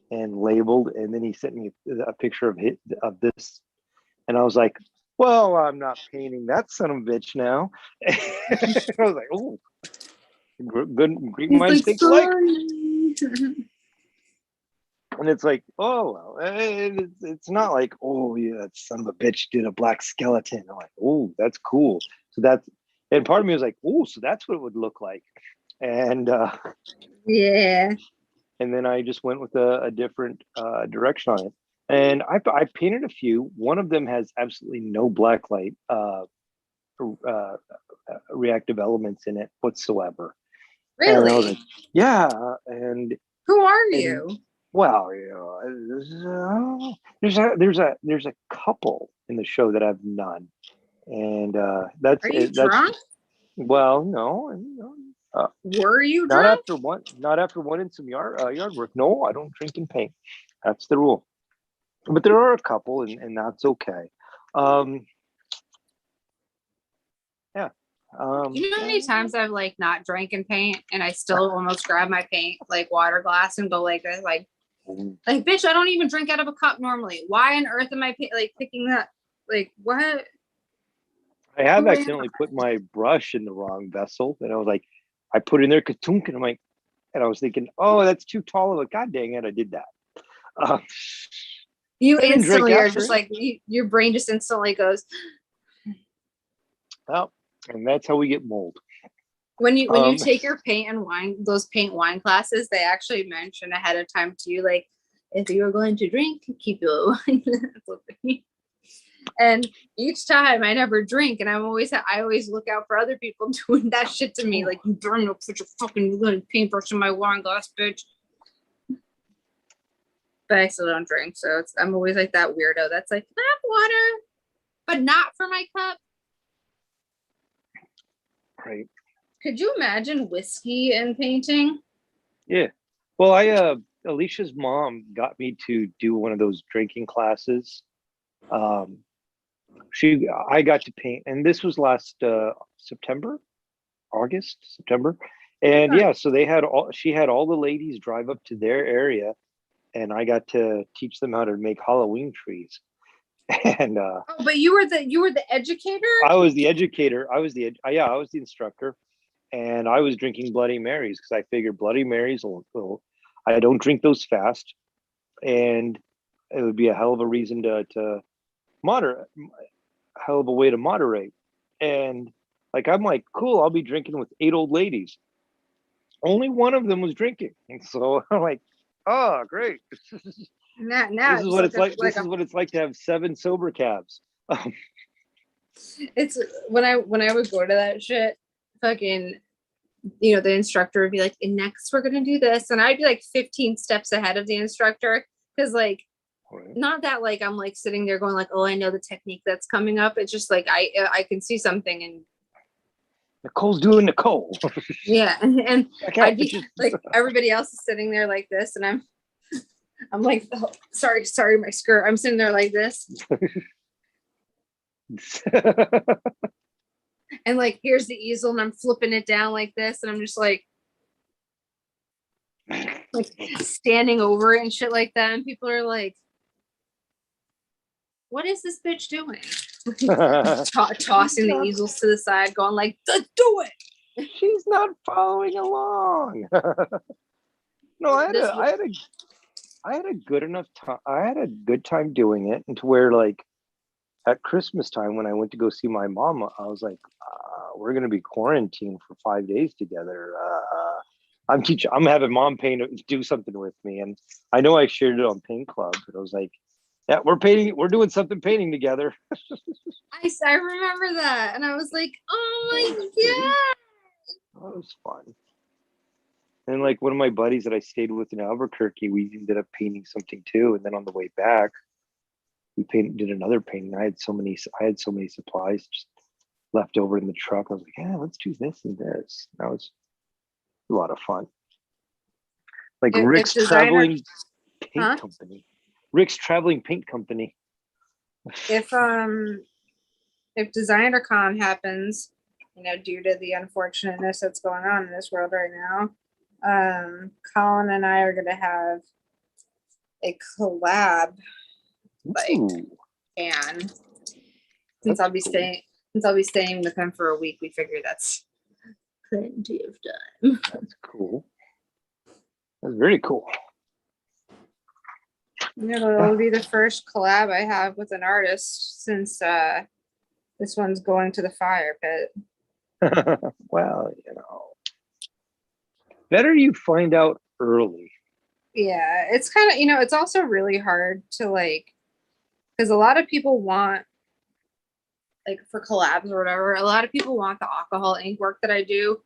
and labeled, and then he sent me a picture of this, and I was like, well, I'm not painting that son of a bitch now. I was like, oh, great minds think alike. And it's like, oh, well, it's not like, oh, yeah, that son of a bitch did a black skeleton. I'm like, oh, that's cool. And part of me was like, oh, so that's what it would look like. And yeah. And then I just went with a different direction on it. And I painted a few. One of them has absolutely no blacklight reactive elements in it whatsoever. Really? And like, yeah. And who are you? Well, there's a couple in the show that have none, and that's. Are you drunk? Well, no. Were you drunk? Not after one in some yard work. No, I don't drink and paint. That's the rule. But there are a couple, and that's okay. Yeah. You know how many times I've like not drank and paint, and I still almost grab my paint like water glass and go like this, like bitch, I don't even drink out of a cup normally. Why on earth am I picking that? Like what? I have accidentally put my brush in the wrong vessel, and I was like, I put it in there, katunk, and I'm like, and I was thinking, oh, that's too tall of a, god dang it, I did that. You instantly are just like, your brain just instantly goes. Well, and that's how we get mold. When you take your paint and wine, those paint wine classes, they actually mention ahead of time to you, like, if you're going to drink, keep your wine. And each time I never drink, and I always look out for other people doing that shit to me, like, you don't know, put your fucking little paintbrush in my wine glass, bitch. But I still don't drink, so I'm always like that weirdo that's like, can I have water, but not for my cup. Right. Could you imagine whiskey and painting? Yeah. Well, Alicia's mom got me to do one of those drinking classes. I got to paint, and this was last September, and yeah, so she had all the ladies drive up to their area, and I got to teach them how to make Halloween trees. And but you were the educator? I was the educator. I was the instructor, and I was drinking Bloody Marys because I figured Bloody Marys I don't drink those fast, and it would be a hell of a reason to moderate, hell of a way to moderate. And like, I'm like, cool, I'll be drinking with 8 old ladies. Only one of them was drinking, and so I'm like, oh, great. This is what it's like. This is what it's like to have 7 sober cabs. It's when I would go to that shit, fucking, the instructor would be like, and next we're gonna do this, and I'd be like 15 steps ahead of the instructor, because like, not that like I'm like sitting there going like, oh, I know the technique that's coming up. It's just like I can see something, and Nicole's doing Nicole. Yeah, and I'd be like, everybody else is sitting there like this, and I'm like, oh, sorry, my skirt. I'm sitting there like this. And like, here's the easel, and I'm flipping it down like this, and I'm just like standing over it and shit like that. And people are like, what is this bitch doing? Tossing the easels to the side, going like, let's do it. She's not following along. No, I had a I had a good enough time. I had a good time doing it, and to where like at Christmas time when I went to go see my mom, I was like, "We're gonna be quarantined for 5 days together." I'm having mom paint do something with me, and I know I shared it on Paint Club, but I was like, "Yeah, we're painting. We're doing something painting together." I remember that, and I was like, oh my That was fun. And like one of my buddies that I stayed with in Albuquerque, we ended up painting something too. And then on the way back, did another painting. I had so many supplies just left over in the truck. I was like, yeah, let's do this and this. That was a lot of fun. Like Rick's traveling paint company. Rick's traveling paint company. If DesignerCon happens, you know, due to the unfortunateness that's going on in this world right now, Colin and I are gonna have a collab, like, and since I'll be staying with him for a week, we figured that's plenty of time. That's cool. That's very cool. It'll be the first collab I have with an artist since this one's going to the fire pit. Well, you know, better you find out early. Yeah, it's kind of, you know, it's also really hard to like, because a lot of people want, like for collabs or whatever, a lot of people want the alcohol ink work that I do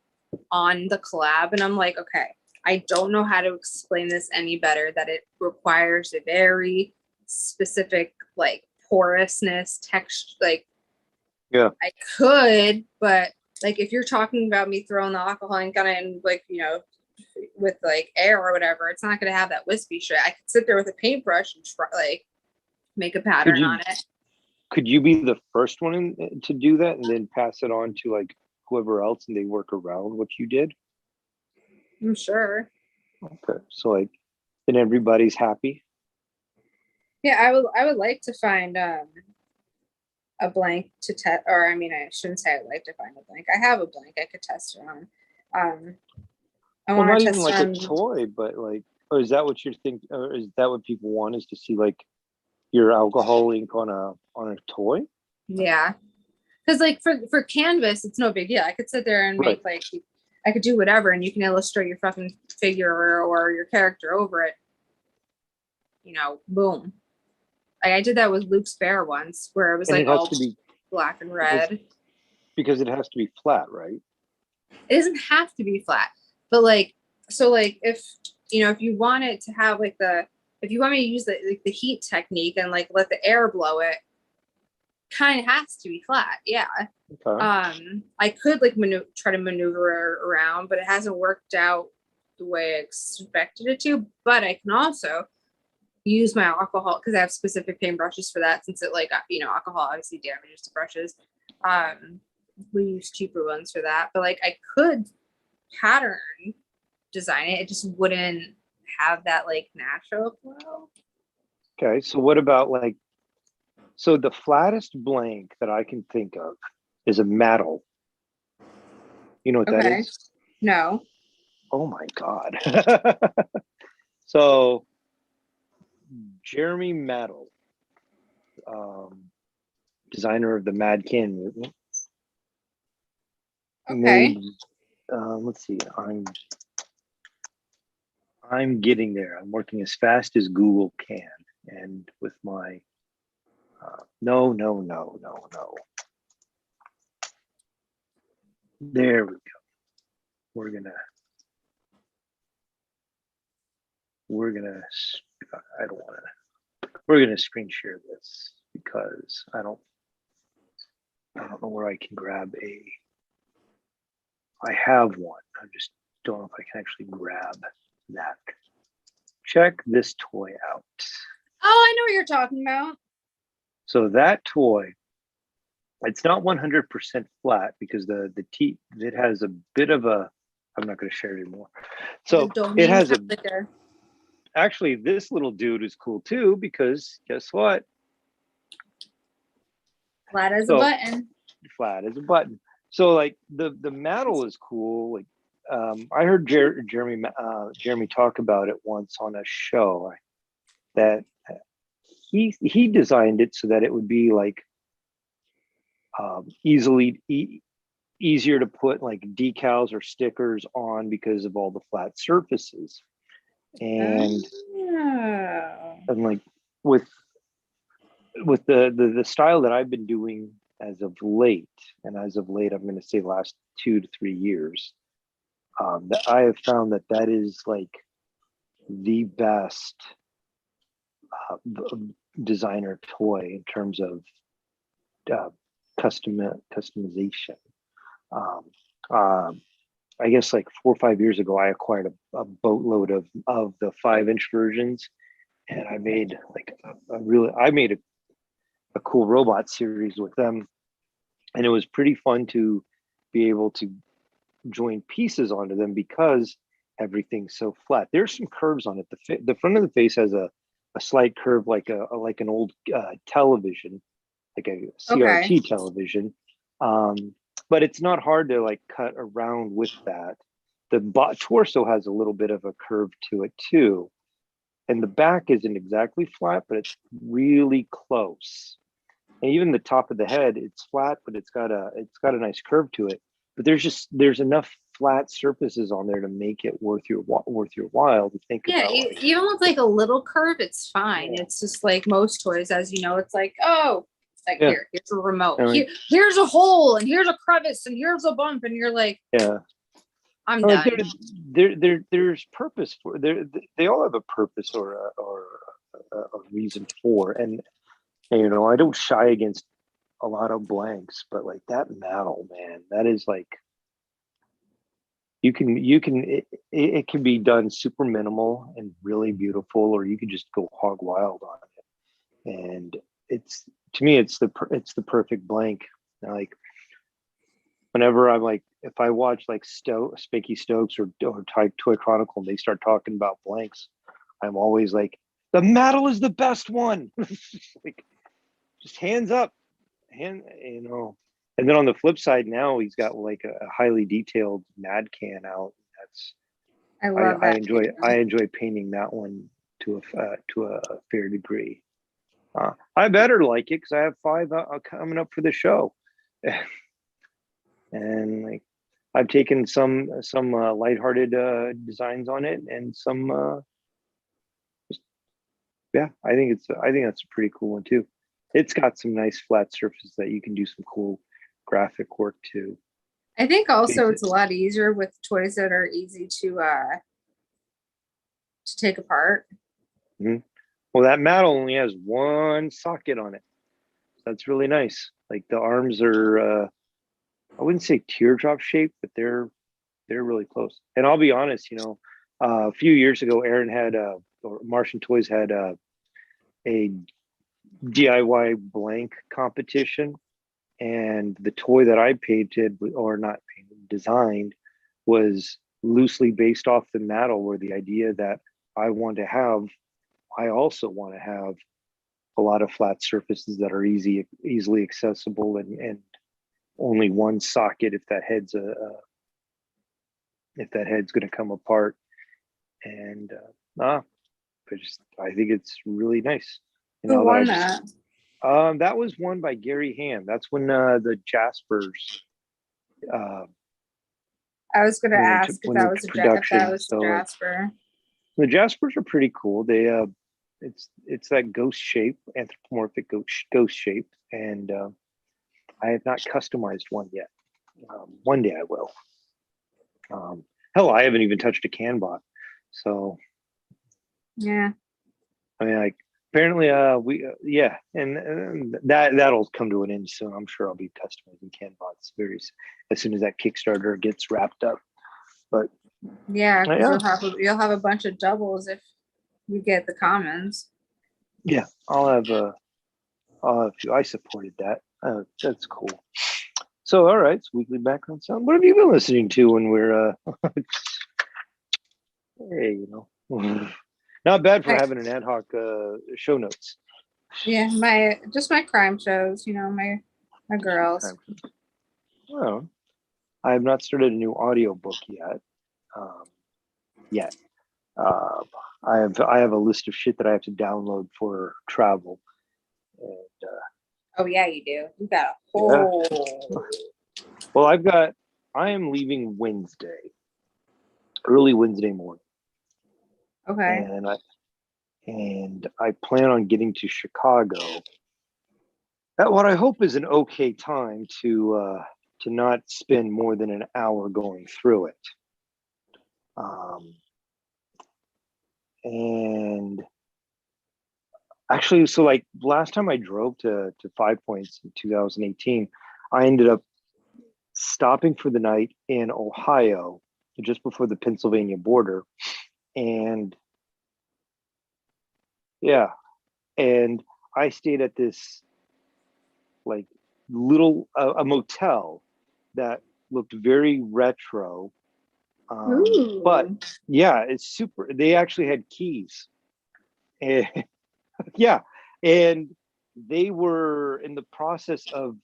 on the collab. And I'm like, okay, I don't know how to explain this any better, that it requires a very specific like porousness, texture. Like, yeah, I could, but like if you're talking about me throwing the alcohol ink on it and like, you know, with like air or whatever, it's not going to have that wispy shit. I could sit there with a paintbrush and try, like, make a pattern on it. Could you be the first one to do that and then pass it on to like whoever else and they work around what you did? I'm sure. Okay, so like then everybody's happy. Yeah, I would like to find a blank to test, or I mean, I shouldn't say I'd like to find a blank. I have a blank I could test it on. I want to test even like a toy, but like, or is that what you're thinking? Or is that what people want, is to see like your alcohol ink on a toy? Yeah, because like for canvas, it's no big deal. I could sit there and make like, I could do whatever, and you can illustrate your fucking figure or your character over it. You know, boom. Like I did that with Luke's bear once, where it was like all black and red. Because it has to be flat, right? It doesn't have to be flat, but like, so like if you know, if you want it to have like if you want me to use the heat technique and like let the air blow it, kind of has to be flat. Yeah. Okay. I could like try to maneuver around, but it hasn't worked out the way I expected it to. But I can also use my alcohol, because I have specific paint brushes for that, since it, like, you know, alcohol obviously damages the brushes. We use cheaper ones for that, but like I could pattern design it. It just wouldn't have that like natural flow. Okay, so what about like, so the flattest blank that I can think of is a metal. You know what that is? No. Oh my God. So Jeremy Metal, designer of the Mad Can movement. Okay. Let's see. I'm getting there. I'm working as fast as Google can, and with my no. There we go. We're gonna. I don't want to. We're gonna screen share this because I don't know where I can grab a. I have one. I just don't know if I can actually grab that. Check this toy out. Oh, I know what you're talking about. So that toy, it's not 100% flat because the teeth, it has a bit of a, I'm not going to share it anymore. So it has a, actually this little dude is cool too, because guess what? Flat as a button. Flat as a button. So like the metal is cool. Like I heard Jeremy talk about it once on a show. that he designed it so that it would be like easier to put like decals or stickers on because of all the flat surfaces. And like with the style that I've been doing as of late, and as of late, I'm going to say the last 2 to 3 years, that I have found that is like the best designer toy in terms of customization. I guess like 4 or 5 years ago, I acquired a boatload of the 5-inch versions, and I made like I made a cool robot series with them, and it was pretty fun to be able to join pieces onto them because everything's so flat. There's some curves on it. The front of the face has a slight curve, like an old television, like a CRT television. But it's not hard to like cut around with that. The torso has a little bit of a curve to it too. And the back isn't exactly flat, but it's really close. And even the top of the head, it's flat, but it's got a nice curve to it. But there's enough flat surfaces on there to make it worth your while to think about. Yeah, even with like a little curve, it's fine. It's just like most toys, as you know, it's like, oh, like here's a remote. Here's a hole, and here's a crevice, and here's a bump, and you're like, I'm done. There's purpose for they all have a purpose or a reason for, and you know, I don't shy against a lot of blanks, but like that metal, man, that is like it can be done super minimal and really beautiful, or you could just go hog wild on it. And it's, to me, it's the perfect blank. Like whenever I'm like, if I watch like Spanky Stokes or Toy Chronicle, and they start talking about blanks, I'm always like, the metal is the best one. Like, just hands up, you know. And then on the flip side, now he's got like a highly detailed Mad Can out. I love that. I enjoy painting that one to a fair degree. I better like it because I have 5 coming up for the show, and like I've taken some lighthearted designs on it, and some I think that's a pretty cool one too. It's got some nice flat surfaces that you can do some cool graphic work to. I think also it's a lot easier with toys that are easy to take apart. Mm-hmm. Well, that metal only has 1 socket on it. That's really nice. Like the arms are, I wouldn't say teardrop shaped, but they're really close. And I'll be honest, you know, a few years ago, Aaron had, or Martian Toys had a DIY blank competition, and the toy that I painted, or not painted, designed, was loosely based off the metal, where the idea that I also want to have a lot of flat surfaces that are easily accessible, and only 1 socket if that head's going to come apart. And I think it's really nice. Who won that? That was won by Gary Ham. That's when the Jaspers. I was going to ask if that was Jasper. The Jaspers are pretty cool. They it's that ghost shape, anthropomorphic ghost shape, and I have not customized one yet. One day I will. Hell, I haven't even touched a CanBot. So yeah, I mean, like, apparently and that'll come to an end soon. I'm sure I'll be customizing CanBots as soon as that Kickstarter gets wrapped up. But yeah, you'll have a bunch of doubles if you get the commons. Yeah, I'll have a few. I supported that. That's cool. So, all right, it's weekly background sound. What have you been listening to when we're hey, you know, not bad for having an ad hoc show notes. Yeah, my crime shows, you know, my girls. Well, I have not started a new audio book yet. Uh, I have a list of shit that I have to download for travel, and Oh yeah, you do. You got a yeah. whole. Well, I am leaving early Wednesday morning, Okay. and I plan on getting to Chicago at what I hope is an okay time to not spend more than an hour going through it. Um, and actually, so like last time I drove to Five Points in 2018, I ended up stopping for the night in Ohio just before the Pennsylvania border. And yeah, and I stayed at this like little a motel that looked very retro. But Ooh. yeah, it's super. They actually had keys. And, yeah, and they were in the process of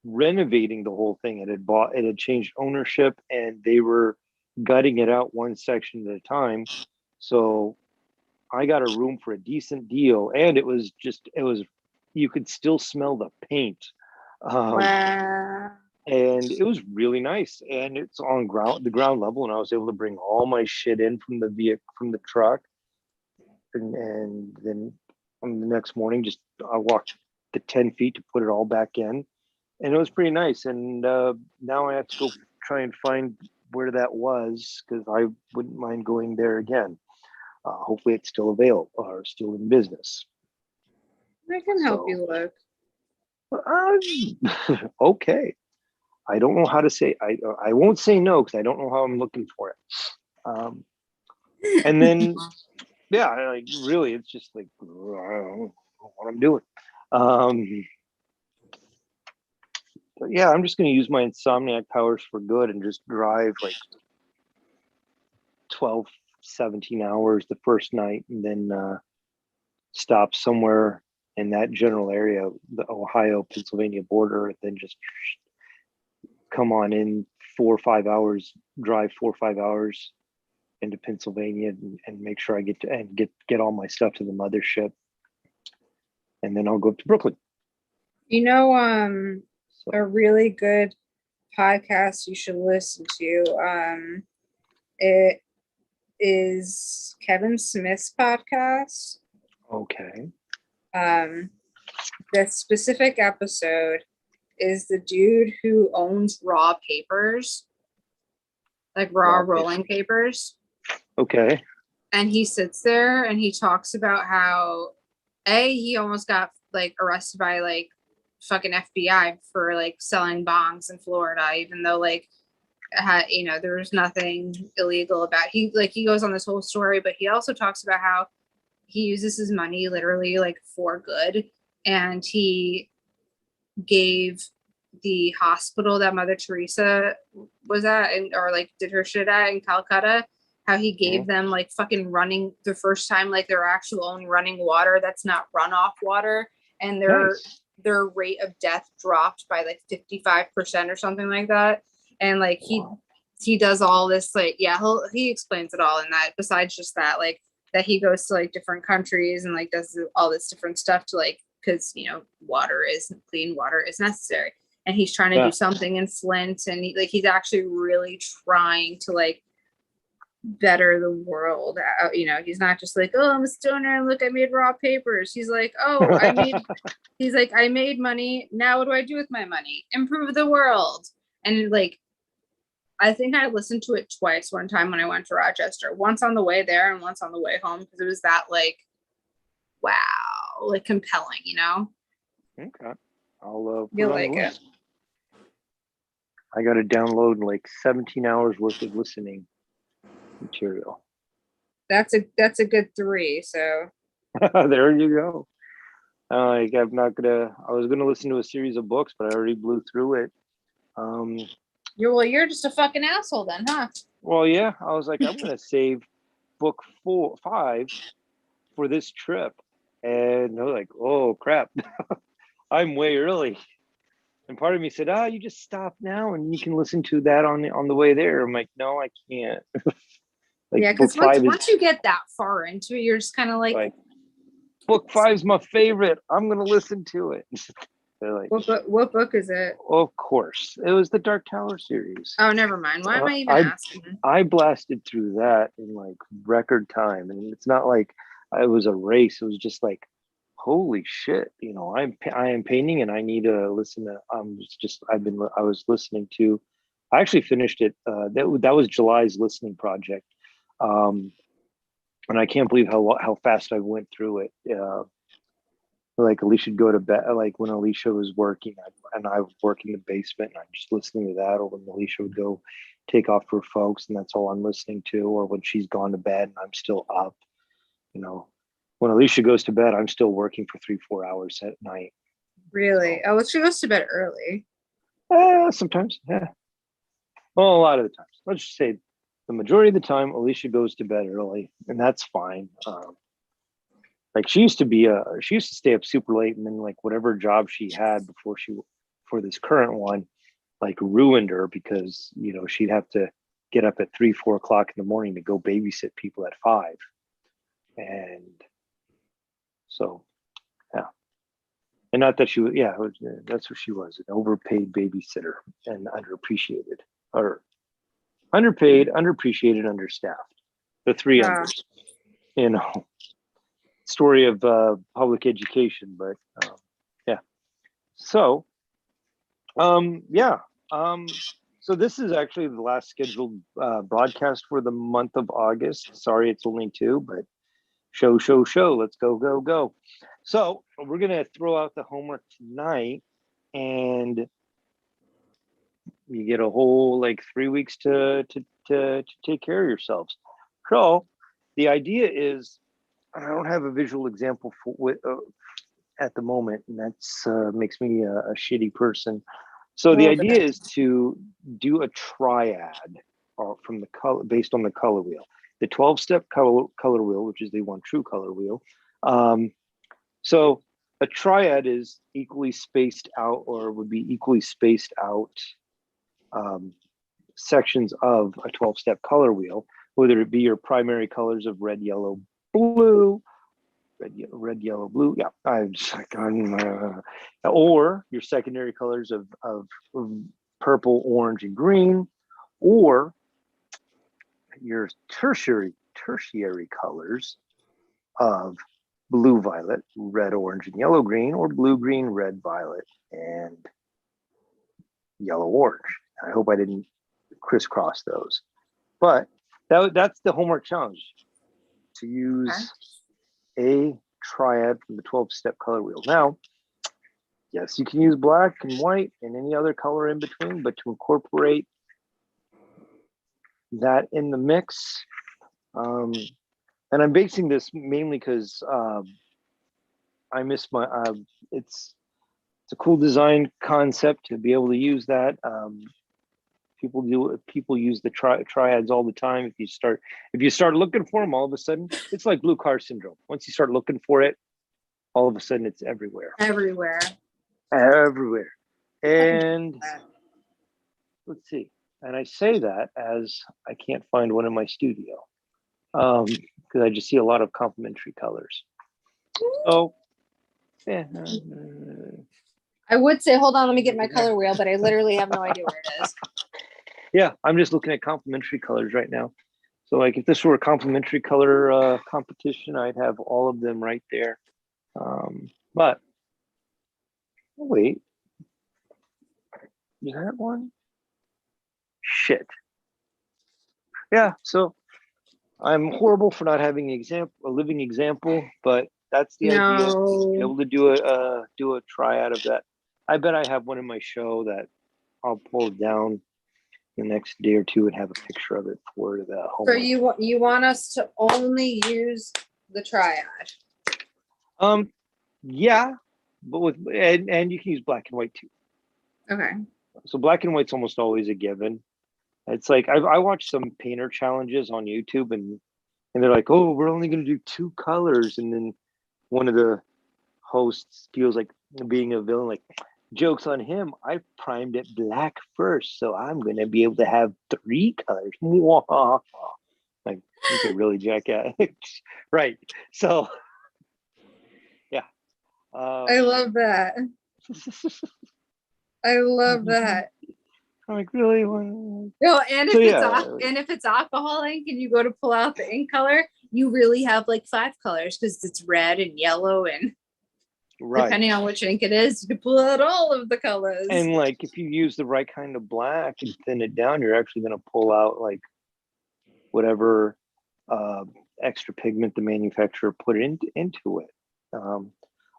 renovating the whole thing. It had changed ownership, and they were gutting it out one section at a time. So I got a room for a decent deal, and it was you could still smell the paint. Um, Wow. and it was really nice, and it's on the ground level, and I was able to bring all my shit in from the vehicle, from the truck, and then on the next morning just I walked the 10 feet to put it all back in, and it was pretty nice. And now I have to go try and find where that was, because I wouldn't mind going there again. Hopefully it's still available or still in business. I can help So you look. okay, I don't know how to say. I won't say no because I don't know how I'm looking for it. Um, and then yeah, like really, it's just like I don't know what I'm doing. Um, but yeah, I'm just going to use my insomniac powers for good and just drive like 12, 17 hours the first night, and then stop somewhere in that general area, the Ohio Pennsylvania border, and then just come on in 4 or 5 hours, drive 4 or 5 hours into Pennsylvania, and make sure I get all my stuff to the mothership, and then I'll go up to Brooklyn. You know, So a really good podcast you should listen to. It is Kevin Smith's podcast. okay, Um, the specific episode is the dude who owns Raw Papers, like Raw Raw rolling papers. okay, And he sits there and he talks about how he almost got like arrested by like fucking FBI for like selling bongs in Florida, even though like there was nothing illegal about he goes on this whole story, but he also talks about how he uses his money literally like for good. And he gave the hospital that Mother Teresa was at, or like did her shit at in Calcutta, how he gave them like fucking running the first time, like their actual own running water that's not runoff water, and nice. their rate of death dropped by like 55% or something like that. And like he does all this, like he explains it all in that, besides just that, like that he goes to like different countries and like does all this different stuff to like, because clean water is necessary, and he's trying to do something in Flint, and he's actually really trying to like better the world. He's not just like, oh, I'm a stoner and look, I made raw papers. He's like, oh, I made money, now what do I do with my money? Improve the world. And like, I think I listened to it twice, one time when I went to Rochester, once on the way there and once on the way home, because it was that like, wow, like compelling. Okay, I'll put You'll it on the like it. list. I got to download like 17 hours worth of listening material. That's a good 3. So There you go. I'm not gonna. I was gonna listen to a series of books, but I already blew through it. you're just a fucking asshole then, huh? Well, yeah, I was like, I'm gonna save book 5 for this trip, and I was like, oh crap, I'm way early. And part of me said, you just stop now, and you can listen to that on the way there. I'm like, no, I can't. Like Yeah, book because five once you get that far into it, you're just kind of like book five's my favorite. I'm gonna listen to it. They're like, what book is it? of course, it was the Dark Tower series. Oh, never mind. Why am I even asking? I blasted through that in like record time, and it's not like it was a race. It was just like, holy shit, you know, I am painting, and I need to listen to. I was listening to. I actually finished it. That was July's listening project, and I can't believe how fast I went through it. Like Alicia would go to bed, like when Alicia was working, and I would work in the basement, and I'm just listening to that, or when Alicia would go take off for folks, and that's all I'm listening to, or when she's gone to bed and I'm still up, you know. When Alicia goes to bed, I'm still working for 3-4 hours at night. Really? Oh, she goes to bed early. Sometimes, yeah. Well, a lot of the times. Let's just say the majority of the time, Alicia goes to bed early, and that's fine. Like she used to stay up super late, and then like whatever job she had for this current one, like ruined her, because you know she'd have to get up at 3-4 o'clock in the morning to go babysit people at 5, and so yeah, and not that she was, yeah, that's what she was, an overpaid babysitter and underappreciated, or underpaid, underappreciated, understaffed, the three unders, you know. Story of public education, but yeah. So yeah, so this is actually the last scheduled broadcast for the month of August. Sorry, it's only 2, but show, let's go. So we're gonna throw out the homework tonight, and you get a whole like 3 weeks to take care of yourselves. So the idea is, I don't have a visual example for at the moment, and that's makes me a shitty person. So the idea is to do a triad from the color, based on the color wheel, the 12-step color wheel, which is the one true color wheel. So a triad is equally spaced out, or would be equally spaced out sections of a 12-step color wheel, whether it be your primary colors of red, yellow, blue, red, yellow, blue. Yeah, I'm just like, or your secondary colors of purple, orange, and green, or your tertiary colors of blue, violet, red, orange, and yellow, green, or blue, green, red, violet, and yellow, orange. I hope I didn't crisscross those, but that's the homework challenge, to use a triad from the 12-step color wheel. Now, yes, you can use black and white and any other color in between, but to incorporate that in the mix, and I'm basing this mainly because I miss my, it's a cool design concept to be able to use that. People use the triads all the time. If you start looking for them, all of a sudden it's like blue car syndrome. Once you start looking for it, all of a sudden it's everywhere. And let's see. And I say that as I can't find one in my studio, because I just see a lot of complementary colors. So yeah. I would say, hold on, let me get my color wheel, but I literally have no idea where it is. Yeah, I'm just looking at complementary colors right now. So like if this were a complementary color competition, I'd have all of them right there. But wait, is that one? Shit. Yeah, so I'm horrible for not having a living example, but that's the idea. To be able to do a triad of that. I bet I have one in my show that I'll pull it down the next day or two and have a picture of it for the homework. So you want us to only use the triad? Yeah, but and you can use black and white too. Okay. So black and white's almost always a given. It's like I watch some painter challenges on YouTube, and they're like, oh, we're only going to do 2 colors, and then one of the hosts feels like being a villain, like, joke's on him, I primed it black first, so I'm going to be able to have 3 colors. Like you could really jack at it. Right. So yeah. I love that. I love that. I'm like, really? No, and if it's alcohol ink and you go to pull out the ink color, you really have like 5 colors because it's red and yellow and depending on which ink it is, you can pull out all of the colors. And like if you use the right kind of black and thin it down, you're actually going to pull out like whatever extra pigment the manufacturer put into it.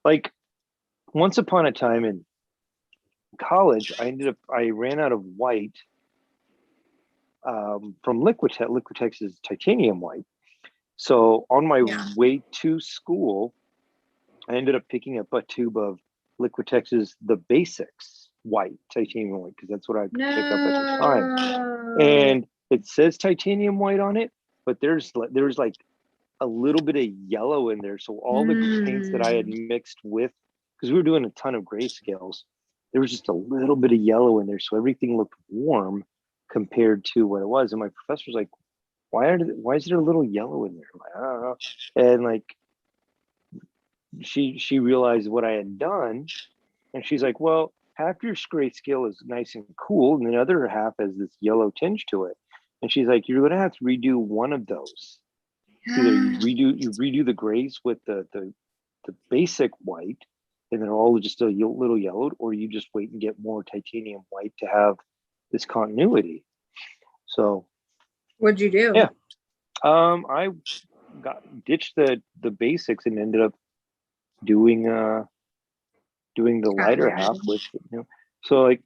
Like once upon a time in college, I ran out of white from Liquitex. Liquitex is titanium white. So on my way to school, I ended up picking up a tube of Liquitex's The Basics white, titanium white, because that's what I could pick up at the time. And it says titanium white on it, but there's like a little bit of yellow in there. So all the paints that I had mixed with, because we were doing a ton of grayscales, there was just a little bit of yellow in there. So everything looked warm compared to what it was. And my professor was like, why is there a little yellow in there? I'm like, I don't know. And like, she realized what I had done, and she's like, well, half your grayscale is nice and cool, and the other half has this yellow tinge to it. And she's like, you're gonna have to redo one of those. Either you redo the grays with the basic white, and they're all just a little yellowed, or you just wait and get more titanium white to have this continuity. So what'd you do? Yeah. I ditched the basics and ended up doing the lighter half with, so like it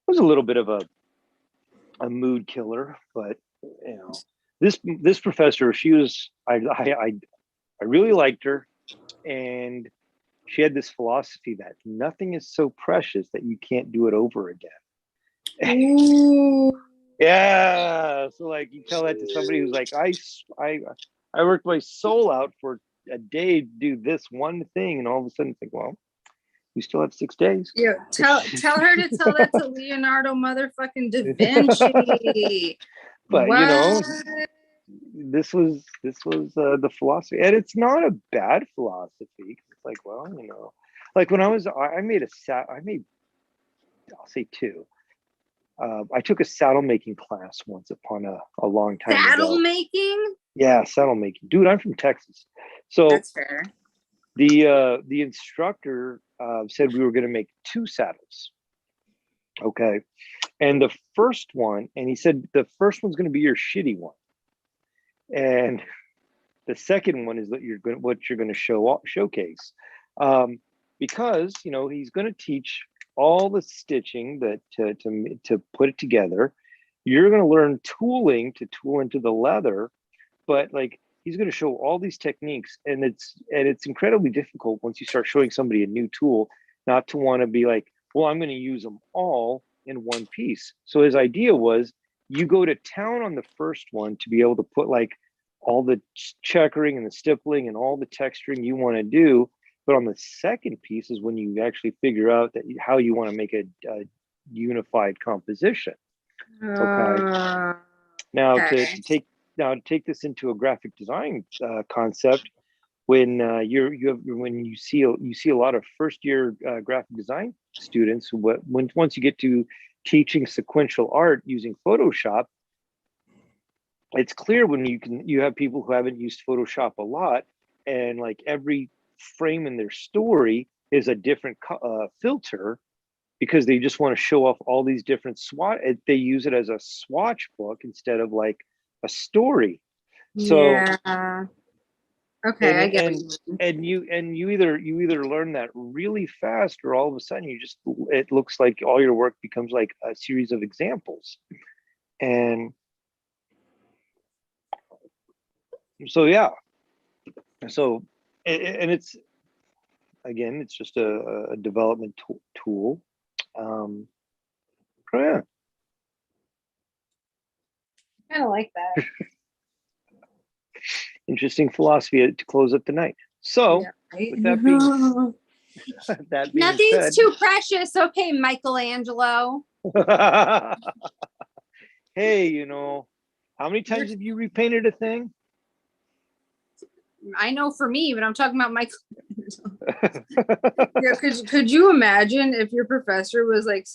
was a little bit of a mood killer, but this professor, she was I really liked her, and she had this philosophy that nothing is so precious that you can't do it over again. Ooh. Yeah, so like you tell that to somebody who's like, I worked my soul out for a day to do this one thing, and all of a sudden it's like, well, you still have 6 days. Yeah, tell her to tell that to Leonardo motherfucking da Vinci. But this was the philosophy, and it's not a bad philosophy. It's like, well, like when I made I'll say 2. I took a saddle making class once upon a long time ago. Saddle making? Yeah, saddle making. Dude, I'm from Texas. So that's fair. The instructor said we were going to make 2 saddles. Okay. And the first one, and he said the first one's going to be your shitty one. And the second one is what you're going to showcase. Because, he's going to teach all the stitching that to put it together. You're going to learn tooling to tool into the leather, but like he's going to show all these techniques, and it's incredibly difficult once you start showing somebody a new tool not to want to be like, well, I'm going to use them all in one piece. So his idea was you go to town on the first one to be able to put like all the checkering and the stippling and all the texturing you want to do. But on the second piece is when you actually figure out that how you want to make a unified composition. Okay. Now to take this into a graphic design concept, when you see a lot of first year graphic design students, once you get to teaching sequential art using Photoshop, it's clear when you have people who haven't used Photoshop a lot, and like every frame in their story is a different filter, because they just want to show off all these different they use it as a swatch book instead of like a story. So yeah. Okay, I get it. And you either learn that really fast, or all of a sudden it looks like all your work becomes like a series of examples. And so and it's just a development tool. Yeah. Kind of like that. Interesting philosophy to close up the night. So, with that being nothing's said, too precious. Okay, Michelangelo. Hey, How many times have you repainted a thing? I know for me, but I'm talking about Michael. Yeah, could you imagine if your professor was like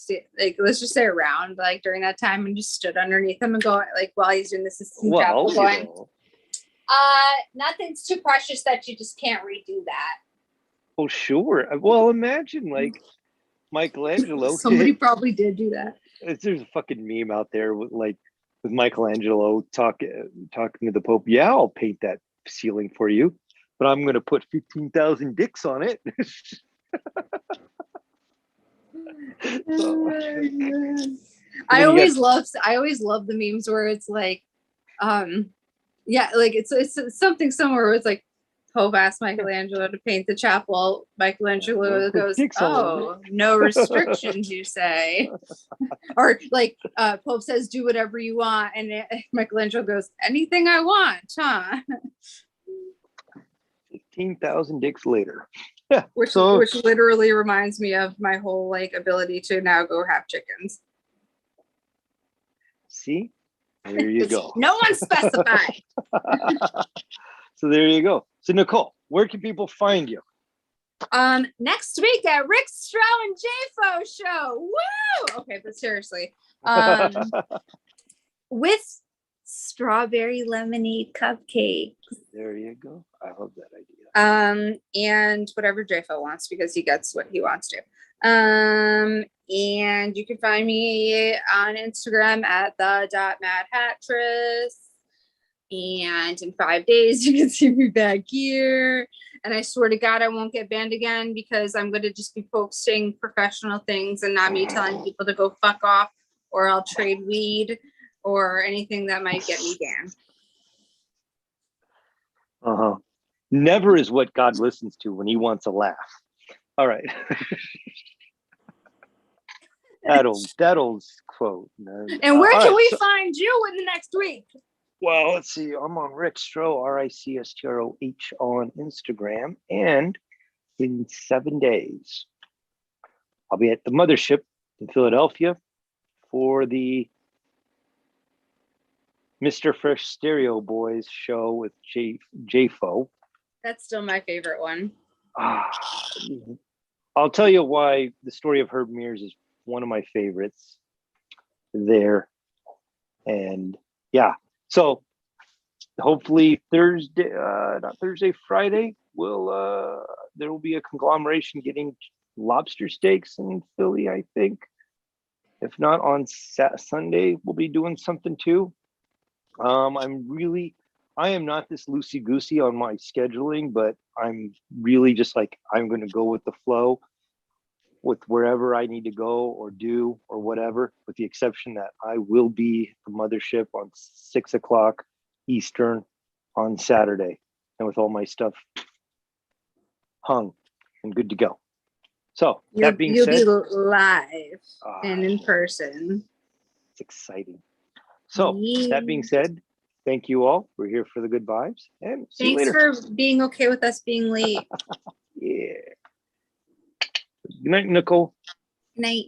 let's just say around like during that time and just stood underneath him and go like while he's doing this assistant chapel going, nothing's too precious that you just can't redo that. Oh, sure. Well, imagine like Michelangelo. Somebody probably did do that. There's a fucking meme out there with Michelangelo talking to the Pope. Yeah, I'll paint that ceiling for you, but I'm going to put 15,000 dicks on it. I always love the memes where it's like, yeah, like it's something similar where it's like Pope asked Michelangelo to paint the chapel. Michelangelo goes, "Oh, no restrictions, you say?" Or like Pope says, "Do whatever you want," and Michelangelo goes, "Anything I want, huh?" 15,000 dicks later. Which literally reminds me of my whole like ability to now go have chickens. See, there you go. No one specified. So there you go. So Nicole, where can people find you? Next week at Rick Stroh and JFO show. Woo! Okay, but seriously, with strawberry lemonade cupcakes. There you go. I love that idea. And whatever JFO wants because he gets what he wants to. And you can find me on Instagram at the.madhattress. And in 5 days, you can see me back here. And I swear to God, I won't get banned again because I'm going to just be posting professional things and not me telling people to go fuck off or I'll trade weed or anything that might get me banned. Uh-huh. Never is what God listens to when he wants a laugh. All right. that old quote. And where can we find you in the next week? Well, let's see. I'm on Rick Stroh, RICSTROH on Instagram. And in 7 days, I'll be at the Mothership in Philadelphia for the Mr. Fresh Stereo Boys show with JFO. That's still my favorite one. I'll tell you why the story of Herb Mears is one of my favorites there. And yeah, so hopefully Friday, there will be a conglomeration getting lobster steaks in Philly, I think. If not on Sunday, we'll be doing something too. I am not this loosey-goosey on my scheduling, but I'm really just like, I'm going to go with the flow with wherever I need to go or do or whatever, with the exception that I will be at the Mothership on 6 o'clock Eastern on Saturday and with all my stuff hung and good to go. So that being said, you'll be live and in person. It's exciting. So that being said, thank you all. We're here for the good vibes. And see you later. Thanks for being okay with us being late. Yeah. Good night, Nicole. Good night.